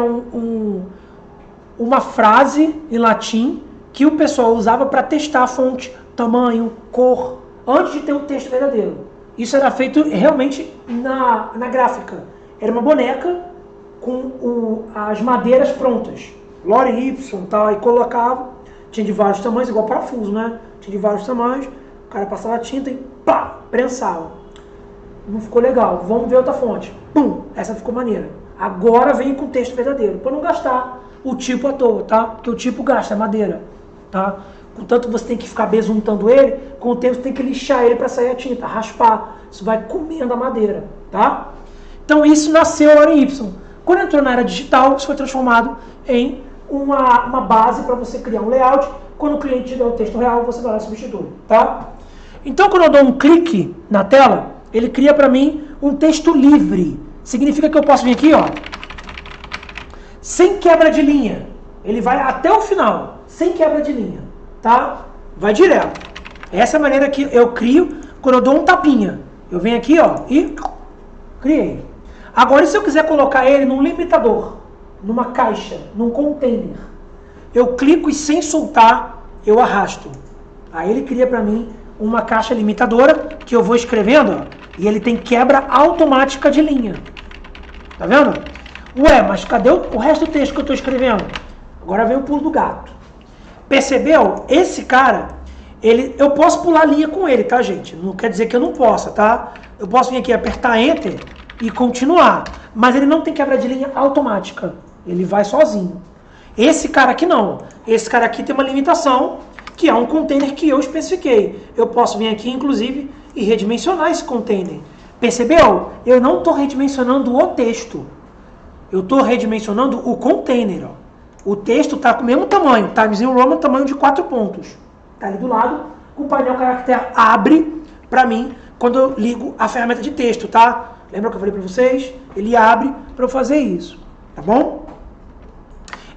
uma frase em latim que o pessoal usava para testar a fonte, tamanho, cor, antes de ter o texto verdadeiro. Isso era feito realmente na gráfica. Era uma boneca com as madeiras prontas. Lorem Y, tal, e colocava, tinha de vários tamanhos, igual parafuso, né? Tinha de vários tamanhos, o cara passava a tinta e pá, prensava. Não ficou legal, vamos ver outra fonte. Pum, essa ficou maneira. Agora vem com o texto verdadeiro, para não gastar o tipo à toa, tá? Porque o tipo gasta madeira, tá? Contanto que você tem que ficar besuntando ele, com o tempo você tem que lixar ele para sair a tinta, raspar. Isso vai comendo a madeira, tá? Então isso nasceu o Lorem Y. Quando entrou na era digital, isso foi transformado em uma base para você criar um layout. Quando o cliente te der o texto real, você vai lá e substitui, tá? Então quando eu dou um clique na tela, ele cria para mim um texto livre. Significa que eu posso vir aqui, ó, sem quebra de linha. Ele vai até o final, sem quebra de linha, tá? Vai direto. Essa é a maneira que eu crio quando eu dou um tapinha. Eu venho aqui, ó, e criei. Agora, e se eu quiser colocar ele num limitador, numa caixa, num container, eu clico e sem soltar, eu arrasto. Aí ele cria para mim uma caixa limitadora que eu vou escrevendo, ó, e ele tem quebra automática de linha. Tá vendo? Ué, mas cadê o resto do texto que eu estou escrevendo? Agora vem o pulo do gato. Percebeu? Esse cara, eu posso pular a linha com ele, tá, gente? Não quer dizer que eu não possa, tá? Eu posso vir aqui, apertar Enter e continuar. Mas ele não tem quebra de linha automática. Ele vai sozinho. Esse cara aqui não. Esse cara aqui tem uma limitação, que é um container que eu especifiquei. Eu posso vir aqui, inclusive, e redimensionar esse container. Percebeu? Eu não estou redimensionando o texto. Eu estou redimensionando o container. Ó. O texto está com o mesmo tamanho. Times New Roman, tamanho de 4 pontos. Está ali do lado. O painel caractere abre para mim quando eu ligo a ferramenta de texto, tá? Lembra que eu falei para vocês? Ele abre para eu fazer isso. Tá bom?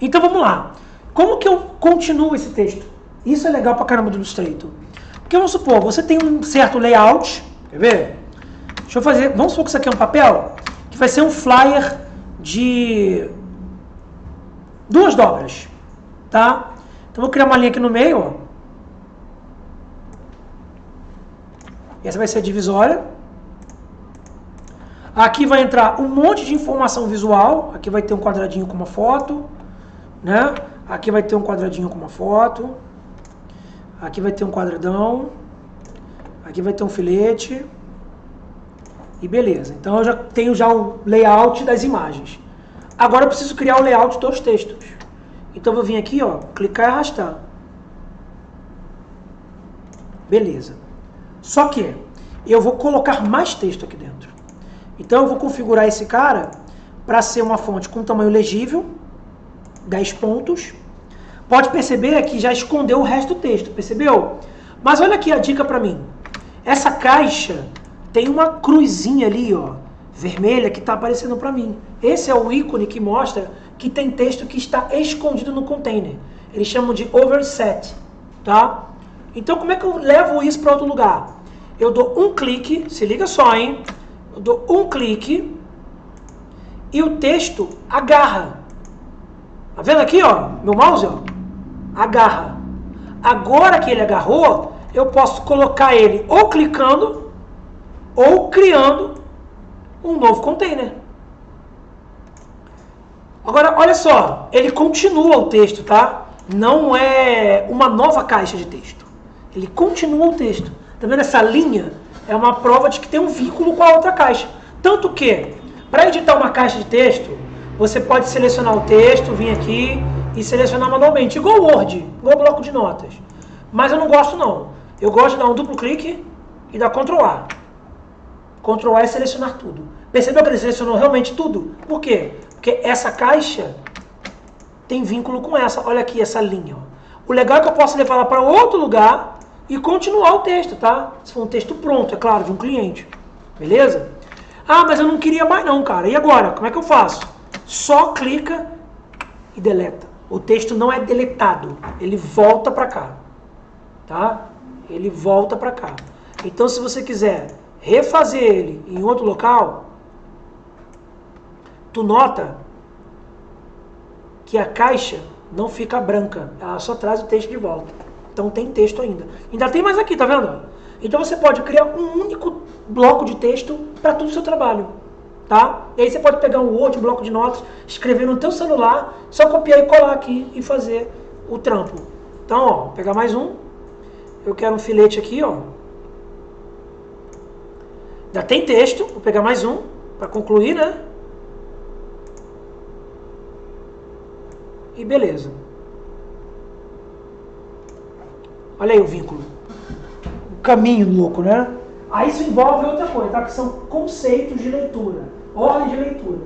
Então vamos lá. Como que eu continuo esse texto? Isso é legal pra caramba do Illustrator. Porque vamos supor, você tem um certo layout. Quer ver? Deixa eu fazer. Vamos supor que isso aqui é um papel que vai ser um flyer de 2 dobras. Tá? Então vou criar uma linha aqui no meio. Ó. Essa vai ser a divisória. Aqui vai entrar um monte de informação visual. Aqui vai ter um quadradinho com uma foto. Né? Aqui vai ter um quadradinho com uma foto. Aqui vai ter um quadradão. Aqui vai ter um filete. E beleza. Então eu já tenho um layout das imagens. Agora eu preciso criar o layout dos textos. Então eu vou vir aqui, ó, clicar e arrastar. Beleza. Só que eu vou colocar mais texto aqui dentro. Então eu vou configurar esse cara para ser uma fonte com tamanho legível, 10 pontos. Pode perceber que já escondeu o resto do texto, percebeu? Mas olha aqui a dica para mim. Essa caixa tem uma cruzinha ali, ó, vermelha, que está aparecendo para mim. Esse é o ícone que mostra que tem texto que está escondido no container. Eles chamam de overset, tá? Então como é que eu levo isso para outro lugar? Eu dou um clique, se liga só, hein? Eu dou um clique e o texto agarra. Tá vendo aqui, ó? Meu mouse, ó? Agarra. Agora que ele agarrou, eu posso colocar ele ou clicando ou criando um novo container. Agora, olha só, ele continua o texto, tá? Não é uma nova caixa de texto. Ele continua o texto. Tá vendo essa linha? É uma prova de que tem um vínculo com a outra caixa. Tanto que, para editar uma caixa de texto, você pode selecionar o texto, vir aqui e selecionar manualmente, igual o Word, igual o bloco de notas. Mas eu não gosto não. Eu gosto de dar um duplo clique e dar Ctrl A. Ctrl A é selecionar tudo. Percebeu que ele selecionou realmente tudo? Por quê? Porque essa caixa tem vínculo com essa. Olha aqui essa linha. Ó. O legal é que eu posso levar ela para outro lugar e continuar o texto, tá? Se for um texto pronto, é claro, de um cliente. Beleza? Ah, mas eu não queria mais não, cara. E agora? Como é que eu faço? Só clica e deleta. O texto não é deletado, ele volta para cá, tá? Ele volta para cá. Então, se você quiser refazer ele em outro local, tu nota que a caixa não fica branca, ela só traz o texto de volta. Então tem texto ainda. Ainda tem mais aqui, tá vendo? Então você pode criar um único bloco de texto para todo o seu trabalho. Tá? E aí você pode pegar um Word, um bloco de notas, escrever no teu celular, só copiar e colar aqui e fazer o trampo. Então, ó, vou pegar mais um. Eu quero um filete aqui, ó. Já tem texto, vou pegar mais um para concluir, né? E beleza. Olha aí o vínculo. O caminho louco, né? Aí isso envolve outra coisa, tá? Que são conceitos de leitura. Ordem de leitura.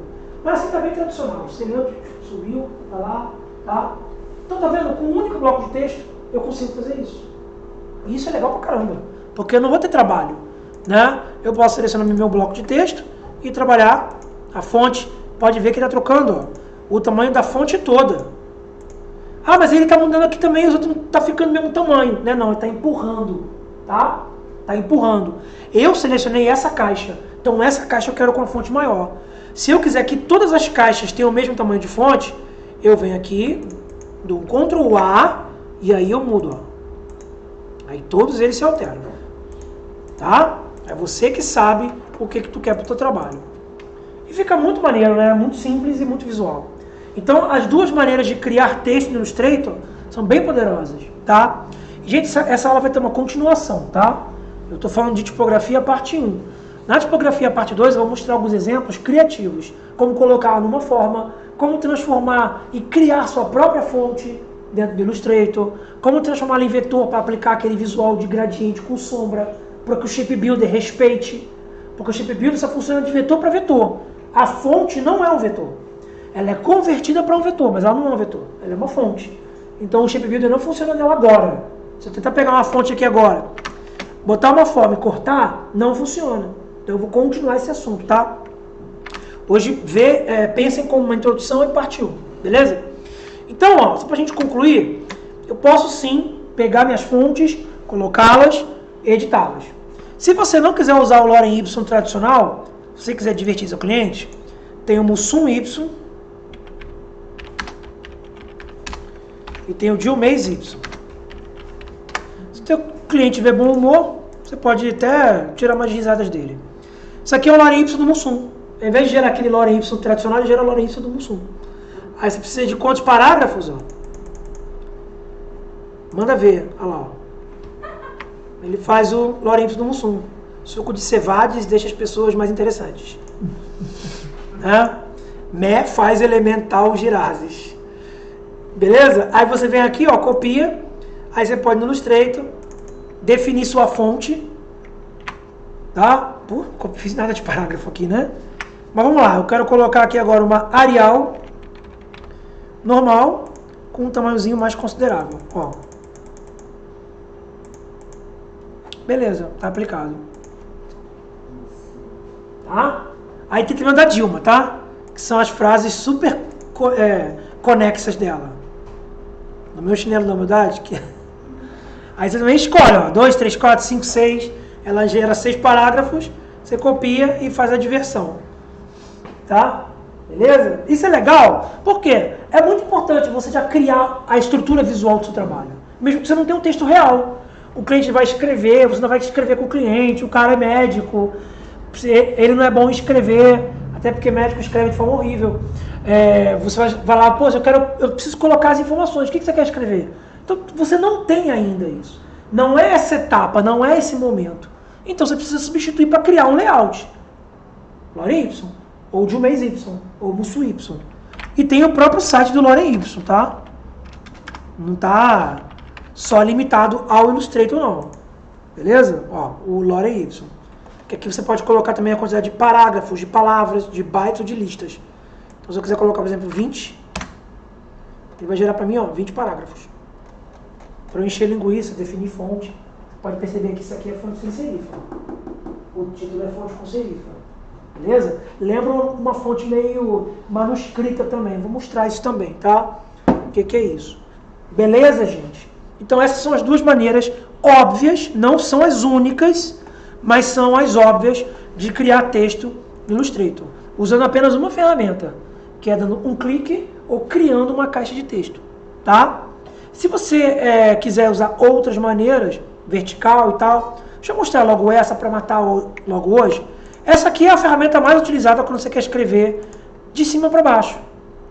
Mas assim tá bem tradicional. Você leu, subiu, tá lá, tá? Então tá vendo? Com um único bloco de texto, eu consigo fazer isso. E isso é legal pra caramba. Porque eu não vou ter trabalho, né? Eu posso selecionar meu bloco de texto e trabalhar a fonte. Pode ver que ele tá trocando, ó, o tamanho da fonte toda. Ah, mas ele tá mudando aqui também, os outros não tá ficando do mesmo tamanho. Né? Não, ele tá empurrando, tá? Tá empurrando. Eu selecionei essa caixa. Então essa caixa eu quero com a fonte maior. Se eu quiser que todas as caixas tenham o mesmo tamanho de fonte, eu venho aqui, dou um Ctrl A e aí eu mudo. Ó. Aí todos eles se alteram. Tá? É você que sabe o que tu quer pro teu trabalho. E fica muito maneiro, né? Muito simples e muito visual. Então as duas maneiras de criar texto no Illustrator São bem poderosas, tá? Gente, essa aula vai ter uma continuação, tá? Eu estou falando de tipografia parte 1. Na tipografia parte 2 eu vou mostrar alguns exemplos criativos. Como colocar numa forma, como transformar e criar sua própria fonte dentro do Illustrator, como transformá-la em vetor para aplicar aquele visual de gradiente com sombra, para que o Shape Builder respeite. Porque o Shape Builder só funciona de vetor para vetor. A fonte não é um vetor. Ela é convertida para um vetor, mas ela não é um vetor. Ela é uma fonte. Então o Shape Builder não funciona nela agora. Se eu tentar pegar uma fonte aqui agora, botar uma forma e cortar, não funciona. Então eu vou continuar esse assunto, tá? Hoje, pensem como uma introdução e parte 1, beleza? Então, ó, só pra gente concluir, eu posso sim pegar minhas fontes, colocá-las, editá-las. Se você não quiser usar o Lorem Y tradicional, se você quiser divertir seu cliente, tem o Mussum Y e tem o Diomedes Y. Se o seu cliente tiver bom humor, você pode até tirar umas risadas dele. Isso aqui é o Lorem Y do Mussum. Ao invés de gerar aquele Lorem Y tradicional, ele gera o Lorem Y do Mussum. Aí você precisa de quantos parágrafos? Ó? Manda ver. Olha lá. Ó. Ele faz o Lorem Y do Mussum. Suco de cevades deixa as pessoas mais interessantes. Mé faz elemental girazes. Beleza? Aí você vem aqui, ó, copia. Aí você pode no Illustrator definir sua fonte. Tá? Pô, não fiz nada de parágrafo aqui, né? Mas vamos lá, eu quero colocar aqui agora uma Arial normal com um tamanhozinho mais considerável. Ó. Beleza, tá aplicado. Tá? Aí tem também da Dilma, tá? Que são as frases super conexas dela. No meu chinelo da humildade, que... Aí você também escolhe, ó, 2, 3, 4, 5, 6. Ela gera 6 parágrafos, você copia e faz a diversão. Tá? Beleza? Isso é legal, porque é muito importante você já criar a estrutura visual do seu trabalho. Mesmo que você não tenha um texto real. O cliente vai escrever, você não vai escrever com o cliente, o cara é médico, ele não é bom em escrever, até porque médico escreve de forma horrível. Você vai lá, pô, eu preciso colocar as informações, o que você quer escrever? Então você não tem ainda isso. Não é essa etapa, não é esse momento. Então você precisa substituir para criar um layout. Lorem Y, ou Diomedes Y, ou Mussum Y. E tem o próprio site do Lorem Y, tá? Não tá só limitado ao Illustrator, não. Beleza? Ó, o Lorem Y. Que aqui você pode colocar também a quantidade de parágrafos, de palavras, de bytes ou de listas. Então se eu quiser colocar, por exemplo, 20, ele vai gerar para mim, ó, 20 parágrafos. Para eu encher linguiça, definir fonte. Pode perceber que isso aqui é fonte sem serifa. O título é fonte com serifa. Beleza? Lembra uma fonte meio manuscrita também. Vou mostrar isso também, tá? O que é isso? Beleza, gente? Então essas são as duas maneiras óbvias, não são as únicas, mas são as óbvias de criar texto no Illustrator. Usando apenas uma ferramenta, que é dando um clique ou criando uma caixa de texto. Tá? Se você quiser usar outras maneiras, vertical e tal, deixa eu mostrar logo essa para matar logo hoje. Essa aqui é a ferramenta mais utilizada quando você quer escrever de cima para baixo.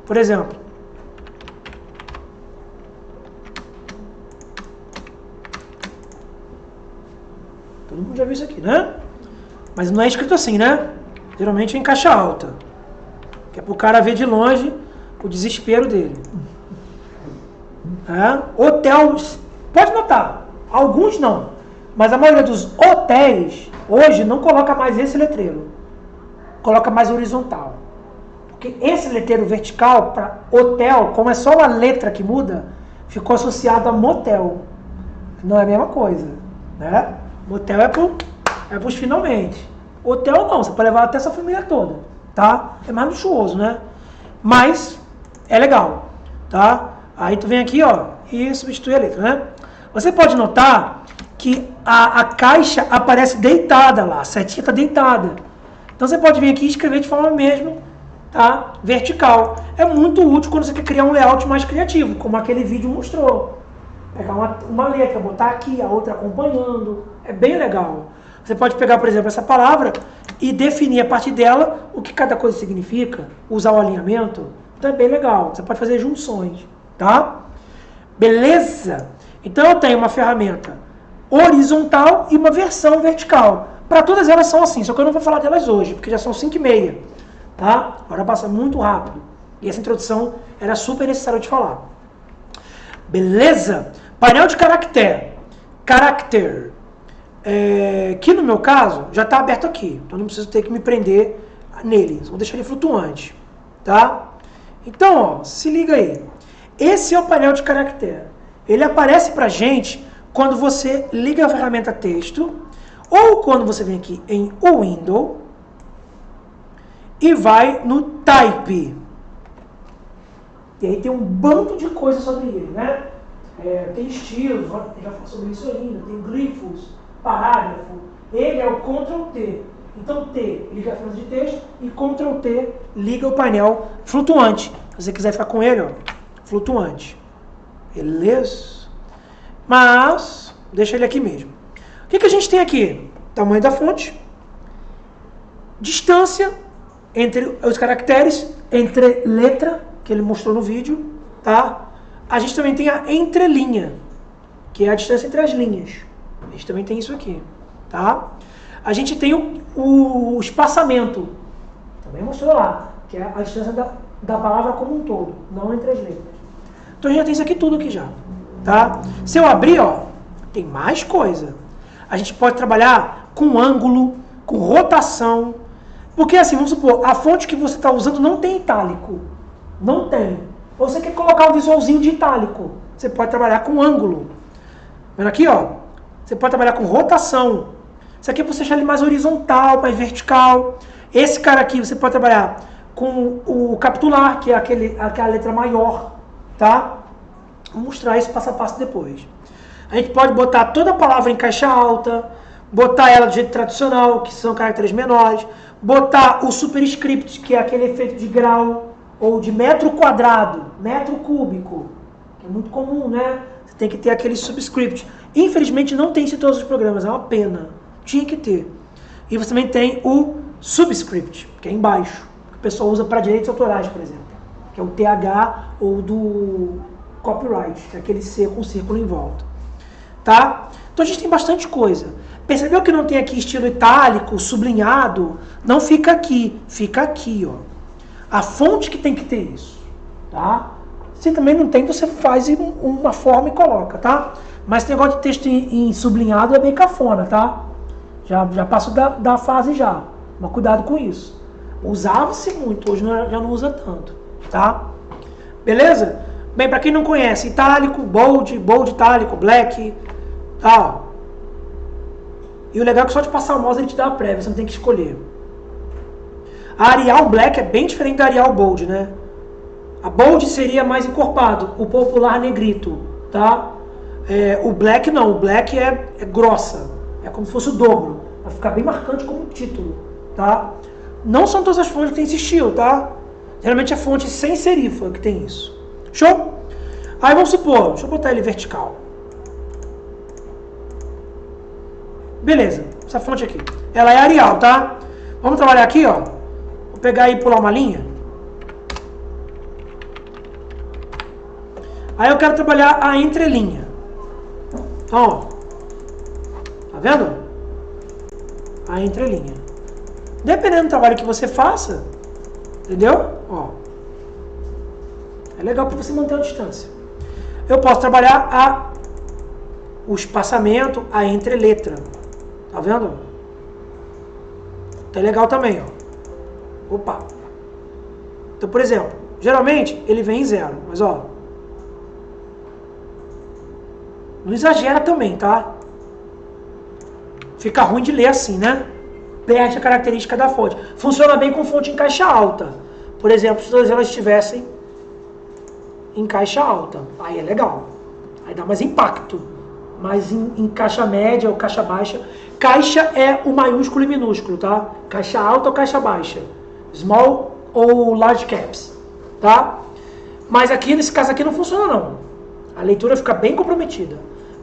Por exemplo. Todo mundo já viu isso aqui, né? Mas não é escrito assim, né? Geralmente é em caixa alta. Que é para o cara ver de longe o desespero dele. Hotéis, pode notar, alguns não, mas a maioria dos hotéis hoje não coloca mais esse letreiro, coloca mais horizontal, porque esse letreiro vertical para hotel, como é só uma letra que muda, ficou associado a motel, não é a mesma coisa, né? Motel é para os finalmente, hotel não, você pode levar até sua família toda, tá? É mais luxuoso, né? Mas é legal, tá? Aí tu vem aqui, ó, e substitui a letra, né? Você pode notar que a caixa aparece deitada lá, a setinha está deitada. Então você pode vir aqui e escrever de forma mesmo, tá? Vertical. É muito útil quando você quer criar um layout mais criativo, como aquele vídeo mostrou. Pegar uma letra, botar aqui, a outra acompanhando. É bem legal. Você pode pegar, por exemplo, essa palavra e definir a partir dela o que cada coisa significa, usar o alinhamento. Então é bem legal. Você pode fazer junções. Tá? Beleza? Então eu tenho uma ferramenta horizontal e uma versão vertical. Para todas elas são assim, só que eu não vou falar delas hoje, porque já são 5h30. Tá? Agora passa muito rápido. E essa introdução era super necessária de falar. Beleza? Painel de caractere. Character. Que no meu caso já está aberto aqui. Então não preciso ter que me prender nele. Vou deixar ele flutuante. Tá? Então, ó, se liga aí. Esse é o painel de caractere. Ele aparece pra gente quando você liga a ferramenta texto ou quando você vem aqui em Window e vai no Type. E aí tem um bando de coisas sobre ele, né? Tem estilos, já falei sobre isso ainda, tem glifos, parágrafo. Ele é o Ctrl+T. Então T liga a ferramenta de texto e Ctrl+T liga o painel flutuante. Se você quiser ficar com ele, ó, flutuante. Beleza? Mas, deixa ele aqui mesmo. O que a gente tem aqui? Tamanho da fonte, distância entre os caracteres, entre letra, que ele mostrou no vídeo, tá? A gente também tem a entrelinha, que é a distância entre as linhas. A gente também tem isso aqui, tá? A gente tem o espaçamento, também mostrou lá, que é a distância da palavra como um todo, não entre as letras. Então a gente já tem isso aqui tudo aqui já, tá? Se eu abrir, ó, tem mais coisa. A gente pode trabalhar com ângulo, com rotação, porque assim, vamos supor, a fonte que você está usando não tem itálico, não tem. Ou você quer colocar um visualzinho de itálico, você pode trabalhar com ângulo. Vendo aqui, ó, você pode trabalhar com rotação. Isso aqui você deixa ele mais horizontal, mais vertical. Esse cara aqui você pode trabalhar com o capitular, que é aquela letra maior, tá? Vou mostrar isso passo a passo depois. A gente pode botar toda a palavra em caixa alta, botar ela do jeito tradicional, que são caracteres menores, botar o superscript, que é aquele efeito de grau, ou de metro quadrado, metro cúbico, que é muito comum, né? Você tem que ter aquele subscript. Infelizmente não tem isso em todos os programas, é uma pena. Tinha que ter. E você também tem o subscript, que é embaixo, que o pessoal usa para direitos autorais, por exemplo, que é o TH ou do copyright, que é aquele C com círculo em volta. Tá? Então a gente tem bastante coisa. Percebeu que não tem aqui estilo itálico, sublinhado? Não fica aqui, fica aqui, ó. A fonte que tem que ter isso, tá? Se também não tem, você faz uma forma e coloca, tá? Mas esse negócio de texto em sublinhado é bem cafona, tá? Já passo da fase já. Mas cuidado com isso. Usava-se muito, hoje já não usa tanto, tá? Beleza? Bem, para quem não conhece, itálico, bold itálico, black, tal. E o legal é que só de passar o mouse ele te dá a prévia, você não tem que escolher. A Arial Black é bem diferente da Arial Bold, né? A Bold seria mais encorpado, o popular negrito, tá? O Black não, o Black é grossa, é como se fosse o dobro, vai ficar bem marcante como título, tá? Não são todas as fontes que tem esse estilo, tá? Geralmente é fonte sem serifa que tem isso. Show? Aí vamos supor, deixa eu botar ele vertical. Beleza, essa fonte aqui, ela é Arial, tá? Vamos trabalhar aqui, ó. Vou pegar e pular uma linha. Aí eu quero trabalhar a entrelinha. Então, ó. Tá vendo? A entrelinha. Dependendo do trabalho que você faça, entendeu? Ó. É legal para você manter a distância. Eu posso trabalhar o espaçamento, a entreletra. Tá vendo? Tá legal também, ó. Opa. Então, por exemplo, geralmente ele vem em 0, mas ó. Não exagera também, tá? Fica ruim de ler assim, né? Perde a característica da fonte. Funciona bem com fonte em caixa alta. Por exemplo, se todas elas estivessem em caixa alta. Aí é legal. Aí dá mais impacto. Mas em caixa média ou caixa baixa. Caixa é o maiúsculo e minúsculo, tá? Caixa alta ou caixa baixa. Small ou large caps, tá? Mas aqui, nesse caso aqui, não funciona não. A leitura fica bem comprometida.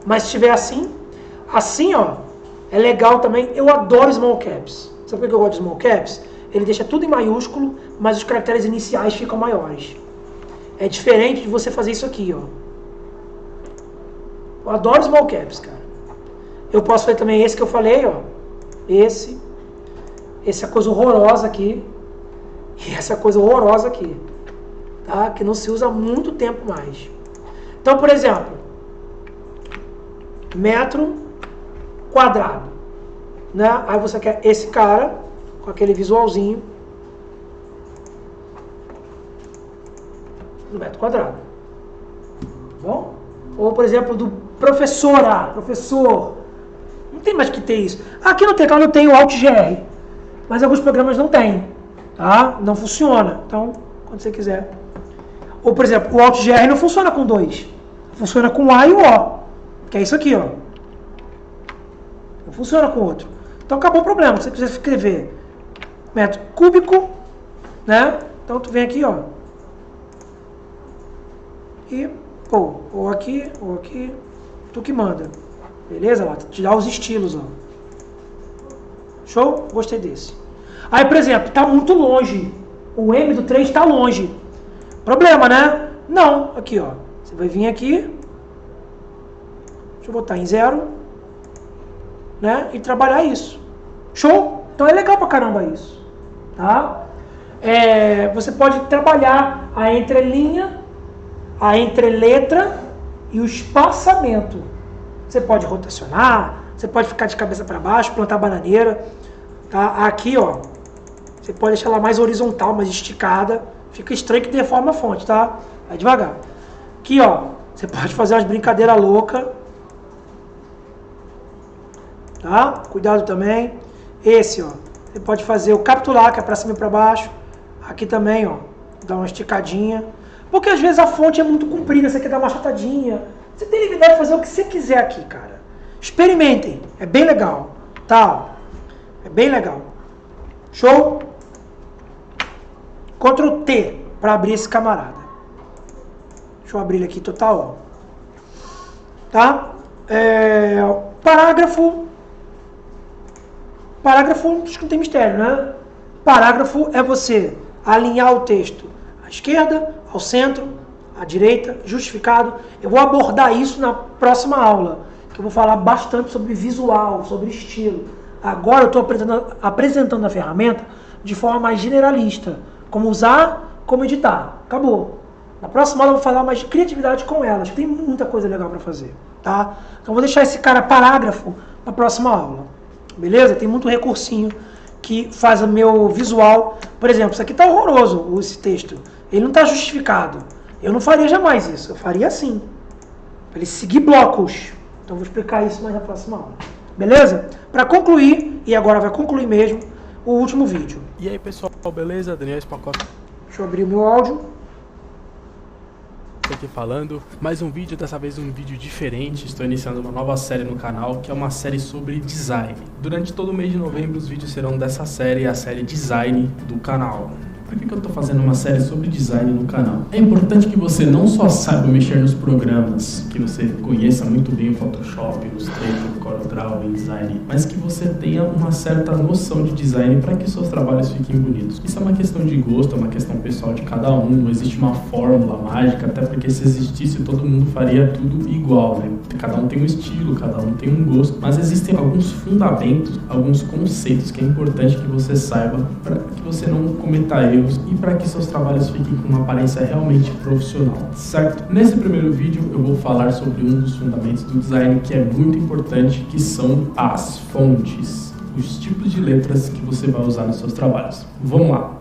Mas se estiver assim, ó, é legal também. Eu adoro small caps. Sabe por que eu gosto de small caps? Ele deixa tudo em maiúsculo, mas os caracteres iniciais ficam maiores. É diferente de você fazer isso aqui, ó. Eu adoro small caps, cara. Eu posso fazer também esse que eu falei, ó. Esse é coisa horrorosa aqui. E essa coisa horrorosa aqui. Tá? Que não se usa há muito tempo mais. Então, por exemplo, metro quadrado. Né? Aí você quer esse cara, com aquele visualzinho, no metro quadrado. Bom? Ou, por exemplo, do professor. Não tem mais que ter isso. Aqui no teclado eu tenho Alt GR, mas alguns programas não tem. Tá? Não funciona. Então, quando você quiser. Ou, por exemplo, o Alt GR não funciona com 2. Funciona com A e o O. Que é isso aqui, ó. Não funciona com o outro. Então acabou o problema. Se você quiser escrever metro cúbico, né? Então tu vem aqui, ó. E, pô, ou aqui, tu que manda. Beleza? Lá, te dá os estilos, ó. Show? Gostei desse. Aí, por exemplo, tá muito longe. O M do 3 tá longe. Problema, né? Não. Aqui, ó. Você vai vir aqui. Deixa eu botar em 0. Né? E trabalhar isso. Show? Então é legal pra caramba isso. Tá? Você pode trabalhar a entrelinha, a entreletra e o espaçamento. Você pode rotacionar, você pode ficar de cabeça para baixo, plantar bananeira. Tá? Aqui, ó, você pode deixar ela mais horizontal, mais esticada. Fica estranho que deforma a fonte, tá? Vai devagar. Aqui, ó, você pode fazer umas brincadeiras loucas. Tá? Cuidado também. Esse, ó, você pode fazer o capturar, que é para cima e para baixo. Aqui também, ó, dá uma esticadinha. Porque às vezes a fonte é muito comprida, você quer dar uma achatadinha. Você tem liberdade de fazer o que você quiser aqui, cara. Experimentem, é bem legal. Tá? É bem legal. Show? Ctrl T para abrir esse camarada. Deixa eu abrir ele aqui total, ó. Tá? Parágrafo. Parágrafo, acho que não tem mistério, né? Parágrafo é você alinhar o texto à esquerda, ao centro, à direita, justificado. Eu vou abordar isso na próxima aula, que eu vou falar bastante sobre visual, sobre estilo. Agora eu estou apresentando a ferramenta de forma mais generalista, como usar, como editar. Acabou. Na próxima aula eu vou falar mais de criatividade com elas, tem muita coisa legal para fazer, tá? Então eu vou deixar esse cara parágrafo na próxima aula. Beleza? Tem muito recursinho que faz o meu visual. Por exemplo, isso aqui tá horroroso, esse texto. Ele não está justificado. Eu não faria jamais isso. Eu faria assim. Para ele seguir blocos. Então vou explicar isso mais na próxima aula. Beleza? Para concluir, e agora vai concluir mesmo, o último vídeo. E aí pessoal, beleza? Daniel Spacott. Deixa eu abrir o meu áudio. Aqui falando, mais um vídeo, dessa vez um vídeo diferente. Estou iniciando uma nova série no canal, que é uma série sobre design. Durante todo o mês de novembro os vídeos serão dessa série, a série Design do canal. Por que eu estou fazendo uma série sobre design no canal? É importante que você não só saiba mexer nos programas, que você conheça muito bem o Photoshop, o Illustrator, CorelDRAW, InDesign, mas que você tenha uma certa noção de design para que seus trabalhos fiquem bonitos. Isso é uma questão de gosto, é uma questão pessoal de cada um, não existe uma fórmula mágica, até porque se existisse todo mundo faria tudo igual, né? Cada um tem um estilo, cada um tem um gosto, mas existem alguns fundamentos, alguns conceitos que é importante que você saiba para que você não cometa erros e para que seus trabalhos fiquem com uma aparência realmente profissional, certo? Nesse primeiro vídeo eu vou falar sobre um dos fundamentos do design que é muito importante, que são as fontes, os tipos de letras que você vai usar nos seus trabalhos. Vamos lá!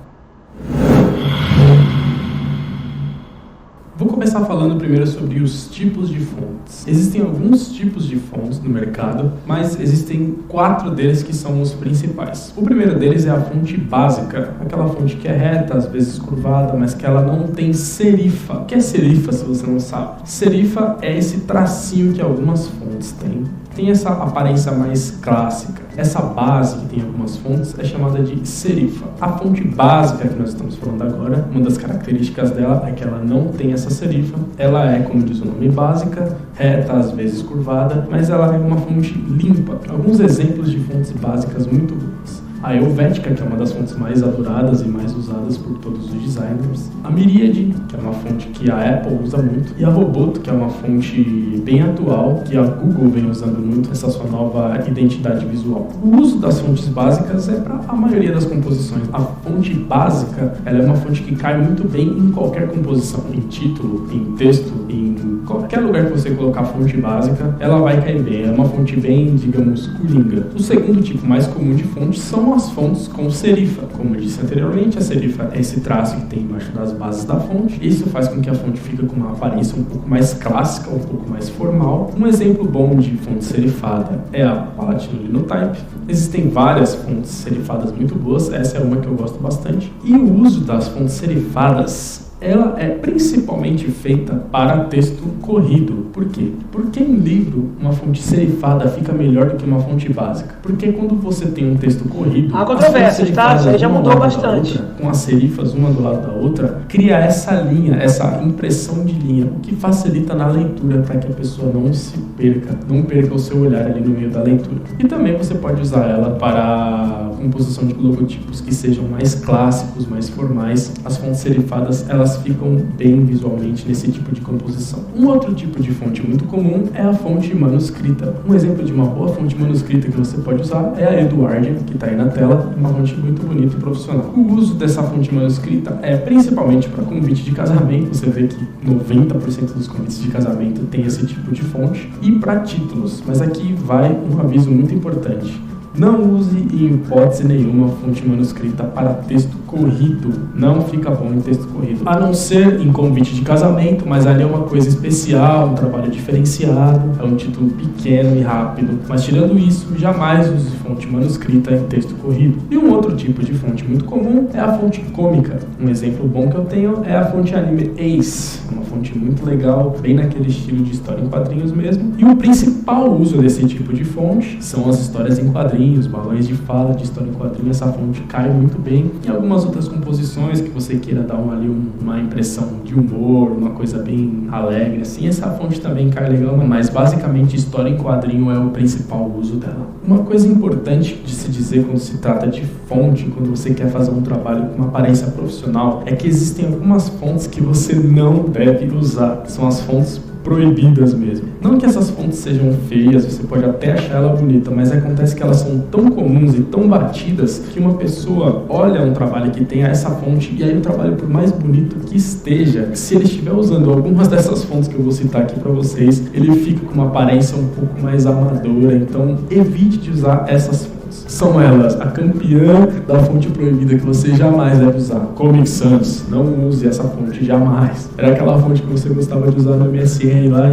Vou começar falando primeiro sobre os tipos de fontes. Existem alguns tipos de fontes no mercado, mas existem 4 deles que são os principais. O primeiro deles é a fonte básica, aquela fonte que é reta, às vezes curvada, mas que ela não tem serifa. O que é serifa, se você não sabe? Serifa é esse tracinho que algumas fontes têm. Tem essa aparência mais clássica. Essa base que tem algumas fontes é chamada de serifa. A fonte básica que nós estamos falando agora, uma das características dela é que ela não tem essa serifa. Ela é, como diz o nome, básica, reta, às vezes curvada, mas ela é uma fonte limpa. Alguns exemplos de fontes básicas muito boas. a Helvética, que é uma das fontes mais adoradas e mais usadas por todos os designers, a Myriad, que é uma fonte que a Apple usa muito, e a Roboto, que é uma fonte bem atual, que a Google vem usando muito, essa sua nova identidade visual. O uso das fontes básicas é para a maioria das composições. A fonte básica, ela é uma fonte que cai muito bem em qualquer composição, em título, em texto, em qualquer lugar que você colocar a fonte básica, ela vai cair bem. É uma fonte bem, digamos, coringa. O segundo tipo mais comum de fonte são as fontes com serifa. Como eu disse anteriormente, a serifa é esse traço que tem embaixo das bases da fonte. Isso faz com que a fonte fique com uma aparência um pouco mais clássica, um pouco mais formal. Um exemplo bom de fonte serifada é a Palatino Linotype. Existem várias fontes serifadas muito boas, essa é uma que eu gosto bastante. E o uso das fontes serifadas, ela é principalmente feita para texto corrido. Por quê? Porque em livro, uma fonte serifada fica melhor do que uma fonte básica. Porque quando você tem um texto corrido, há controvérsias, tá? Isso aí já mudou bastante. Outra, com as serifas uma do lado da outra, cria essa linha, essa impressão de linha, o que facilita na leitura para que a pessoa não se perca, não perca o seu olhar ali no meio da leitura. E também você pode usar ela para a composição de logotipos que sejam mais clássicos, mais formais. As fontes serifadas, elas ficam bem visualmente nesse tipo de composição. Um outro tipo de fonte muito comum é a fonte manuscrita. Um exemplo de uma boa fonte manuscrita que você pode usar é a Eduardian, que está aí na tela, uma fonte muito bonita e profissional. O uso dessa fonte manuscrita é principalmente para convite de casamento. Você vê que 90% dos convites de casamento tem esse tipo de fonte, e para títulos. Mas aqui vai um aviso muito importante. Não use em hipótese nenhuma fonte manuscrita para texto corrido. Não fica bom em texto corrido. A não ser em convite de casamento, mas ali é uma coisa especial, um trabalho diferenciado, é um título pequeno e rápido. Mas tirando isso, jamais use fonte manuscrita em texto corrido. E um outro tipo de fonte muito comum é a fonte cômica. Um exemplo bom que eu tenho é a fonte Anime Ace, uma fonte muito legal, bem naquele estilo de história em quadrinhos mesmo. E o principal uso desse tipo de fonte são as histórias em quadrinhos, balões de fala de história em quadrinhos. Essa fonte cai muito bem. E algumas outras composições que você queira dar uma impressão de humor, uma coisa bem alegre, assim, essa fonte também cai legal, mas basicamente história em quadrinho é o principal uso dela. Uma coisa importante de se dizer quando se trata de fonte, quando você quer fazer um trabalho com uma aparência profissional, é que existem algumas fontes que você não deve usar, são as fontes proibidas mesmo. Não que essas fontes sejam feias, você pode até achar ela bonita, mas acontece que elas são tão comuns e tão batidas que uma pessoa olha um trabalho que tenha essa fonte, e aí o trabalho, por mais bonito que esteja, se ele estiver usando algumas dessas fontes que eu vou citar aqui para vocês, ele fica com uma aparência um pouco mais amadora. Então evite de usar essas fontes. São elas a campeã da fonte proibida que você jamais deve usar, Comic Sans. Não use essa fonte jamais. Era aquela fonte que você gostava de usar no MSN lá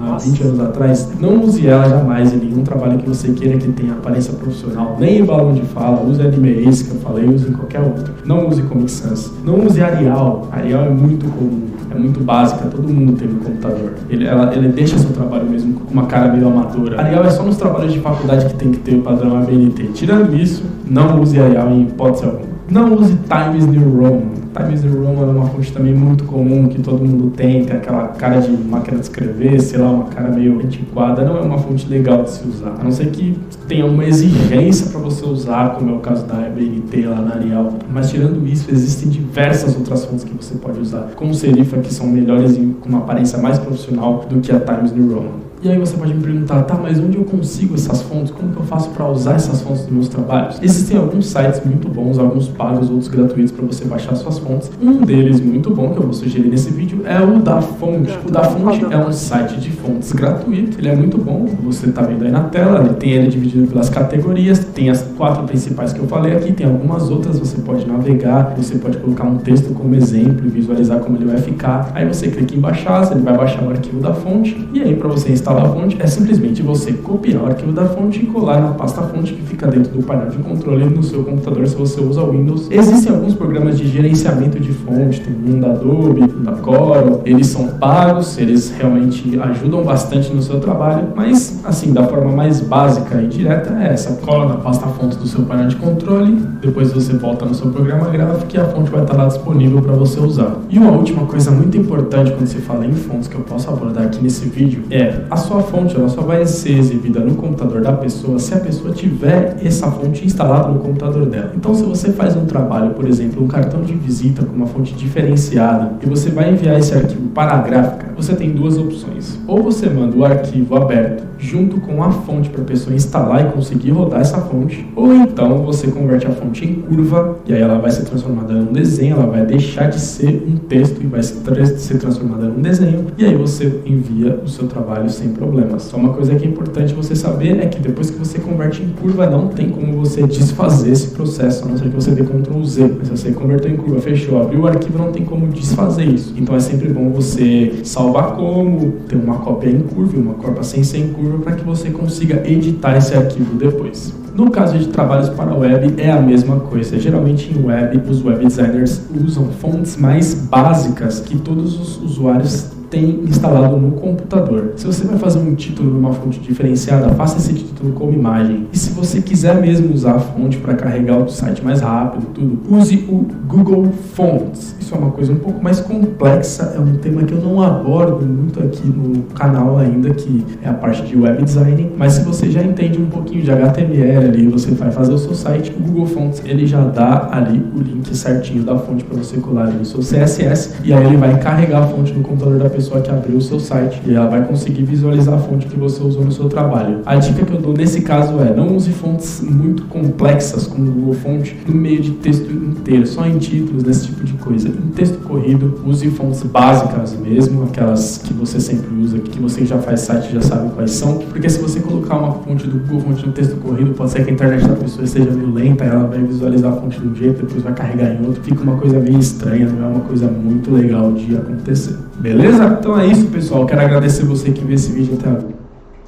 há 20 anos atrás. Não use ela jamais em nenhum trabalho que você queira que tenha aparência profissional, nem em balão de fala. Use Anime Ace, que eu falei, use em qualquer outro. Não use Comic Sans. Não use Arial. Arial é muito comum, é muito básica, todo mundo tem no computador. Ele deixa seu trabalho mesmo com uma cara meio amadora. Arial é só nos trabalhos de faculdade que tem que ter o padrão ABNT. Tirando isso, não use Arial em hipótese alguma. Não use Times New Roman. Times New Roman é uma fonte também muito comum, que todo mundo tem aquela cara de máquina de escrever, sei lá, uma cara meio antiquada. Não é uma fonte legal de se usar, a não ser que tenha uma exigência para você usar, como é o caso da ABNT lá na Arial. Mas tirando isso, existem diversas outras fontes que você pode usar com serifa, que são melhores e com uma aparência mais profissional do que a Times New Roman. E aí você pode me perguntar, tá, mas onde eu consigo essas fontes? Como que eu faço para usar essas fontes nos meus trabalhos? Existem alguns sites muito bons, alguns pagos, outros gratuitos para você baixar suas fontes. Um deles muito bom, que eu vou sugerir nesse vídeo, é o da Fonte. O da Fonte é um site de fontes gratuito, ele é muito bom, você tá vendo aí na tela, ele dividido pelas categorias, tem as 4 principais que eu falei aqui, tem algumas outras, você pode navegar, você pode colocar um texto como exemplo e visualizar como ele vai ficar. Aí você clica em baixar, ele vai baixar o arquivo da fonte, e aí para você instalar a fonte é simplesmente você copiar o arquivo da fonte e colar na pasta fonte que fica dentro do painel de controle no seu computador se você usa o Windows. Existem alguns programas de gerenciamento de fonte, tem um da Adobe, um da Corel, eles são pagos, eles realmente ajudam bastante no seu trabalho, mas assim, da forma mais básica e direta é essa: cola na pasta fonte do seu painel de controle, depois você volta no seu programa gráfico e a fonte vai estar lá disponível para você usar. E uma última coisa muito importante quando se fala em fontes que eu posso abordar aqui nesse vídeo é as sua fonte ela só vai ser exibida no computador da pessoa se a pessoa tiver essa fonte instalada no computador dela. Então, se você faz um trabalho, por exemplo, um cartão de visita com uma fonte diferenciada e você vai enviar esse arquivo para a gráfica, você tem duas opções. Ou você manda o arquivo aberto junto com a fonte para a pessoa instalar e conseguir rodar essa fonte, ou então você converte a fonte em curva e aí ela vai ser transformada num desenho, ela vai deixar de ser um texto e vai ser transformada num desenho, e aí você envia o seu trabalho sem problemas. Só uma coisa que é importante você saber é que depois que você converte em curva, não tem como você desfazer esse processo, a não ser que você dê Ctrl Z. Mas se você converteu em curva, fechou, abriu o arquivo, não tem como desfazer isso. Então é sempre bom você salvar como, ter uma cópia em curva e uma cópia sem ser em curva para que você consiga editar esse arquivo depois. No caso de trabalhos para web, é a mesma coisa. Geralmente em web, os web designers usam fontes mais básicas que todos os usuários tem instalado no computador. Se você vai fazer um título numa fonte diferenciada, faça esse título como imagem. E se você quiser mesmo usar a fonte para carregar o site mais rápido, tudo, use o Google Fonts. Isso é uma coisa um pouco mais complexa, é um tema que eu não abordo muito aqui no canal ainda, que é a parte de web design, mas se você já entende um pouquinho de HTML ali, você vai fazer o seu site, o Google Fonts, ele já dá ali o link certinho da fonte para você colar ali no seu CSS, e aí ele vai carregar a fonte no computador da pessoa que abriu o seu site e ela vai conseguir visualizar a fonte que você usou no seu trabalho. A dica que eu dou nesse caso é: não use fontes muito complexas como o Google Fonte no meio de texto inteiro, só em títulos, desse tipo de coisa. Em texto corrido, use fontes básicas mesmo, aquelas que você sempre usa, que você já faz site já sabe quais são, porque se você colocar uma fonte do Google Fonte no texto corrido, pode ser que a internet da pessoa seja meio lenta, ela vai visualizar a fonte de um jeito, depois vai carregar em outro, fica uma coisa meio estranha, não é uma coisa muito legal de acontecer. Beleza? Então é isso, pessoal. Quero agradecer você que viu esse vídeo até agora.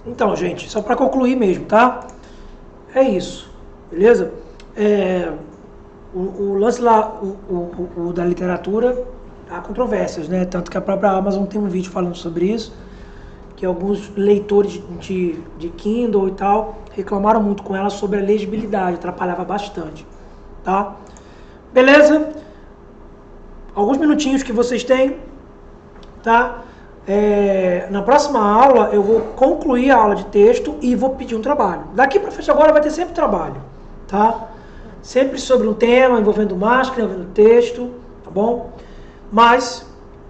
Então, gente, só para concluir mesmo, tá? É isso, beleza? O lance lá, o da literatura, há controvérsias, né? Tanto que a própria Amazon tem um vídeo falando sobre isso, que alguns leitores de Kindle e tal reclamaram muito com ela sobre a legibilidade, atrapalhava bastante, tá? Beleza? Alguns minutinhos que vocês têm, tá? Na próxima aula eu vou concluir a aula de texto e vou pedir um trabalho. Daqui para frente agora vai ter sempre trabalho, tá? Sempre sobre um tema envolvendo máscara, envolvendo texto, tá bom? Mas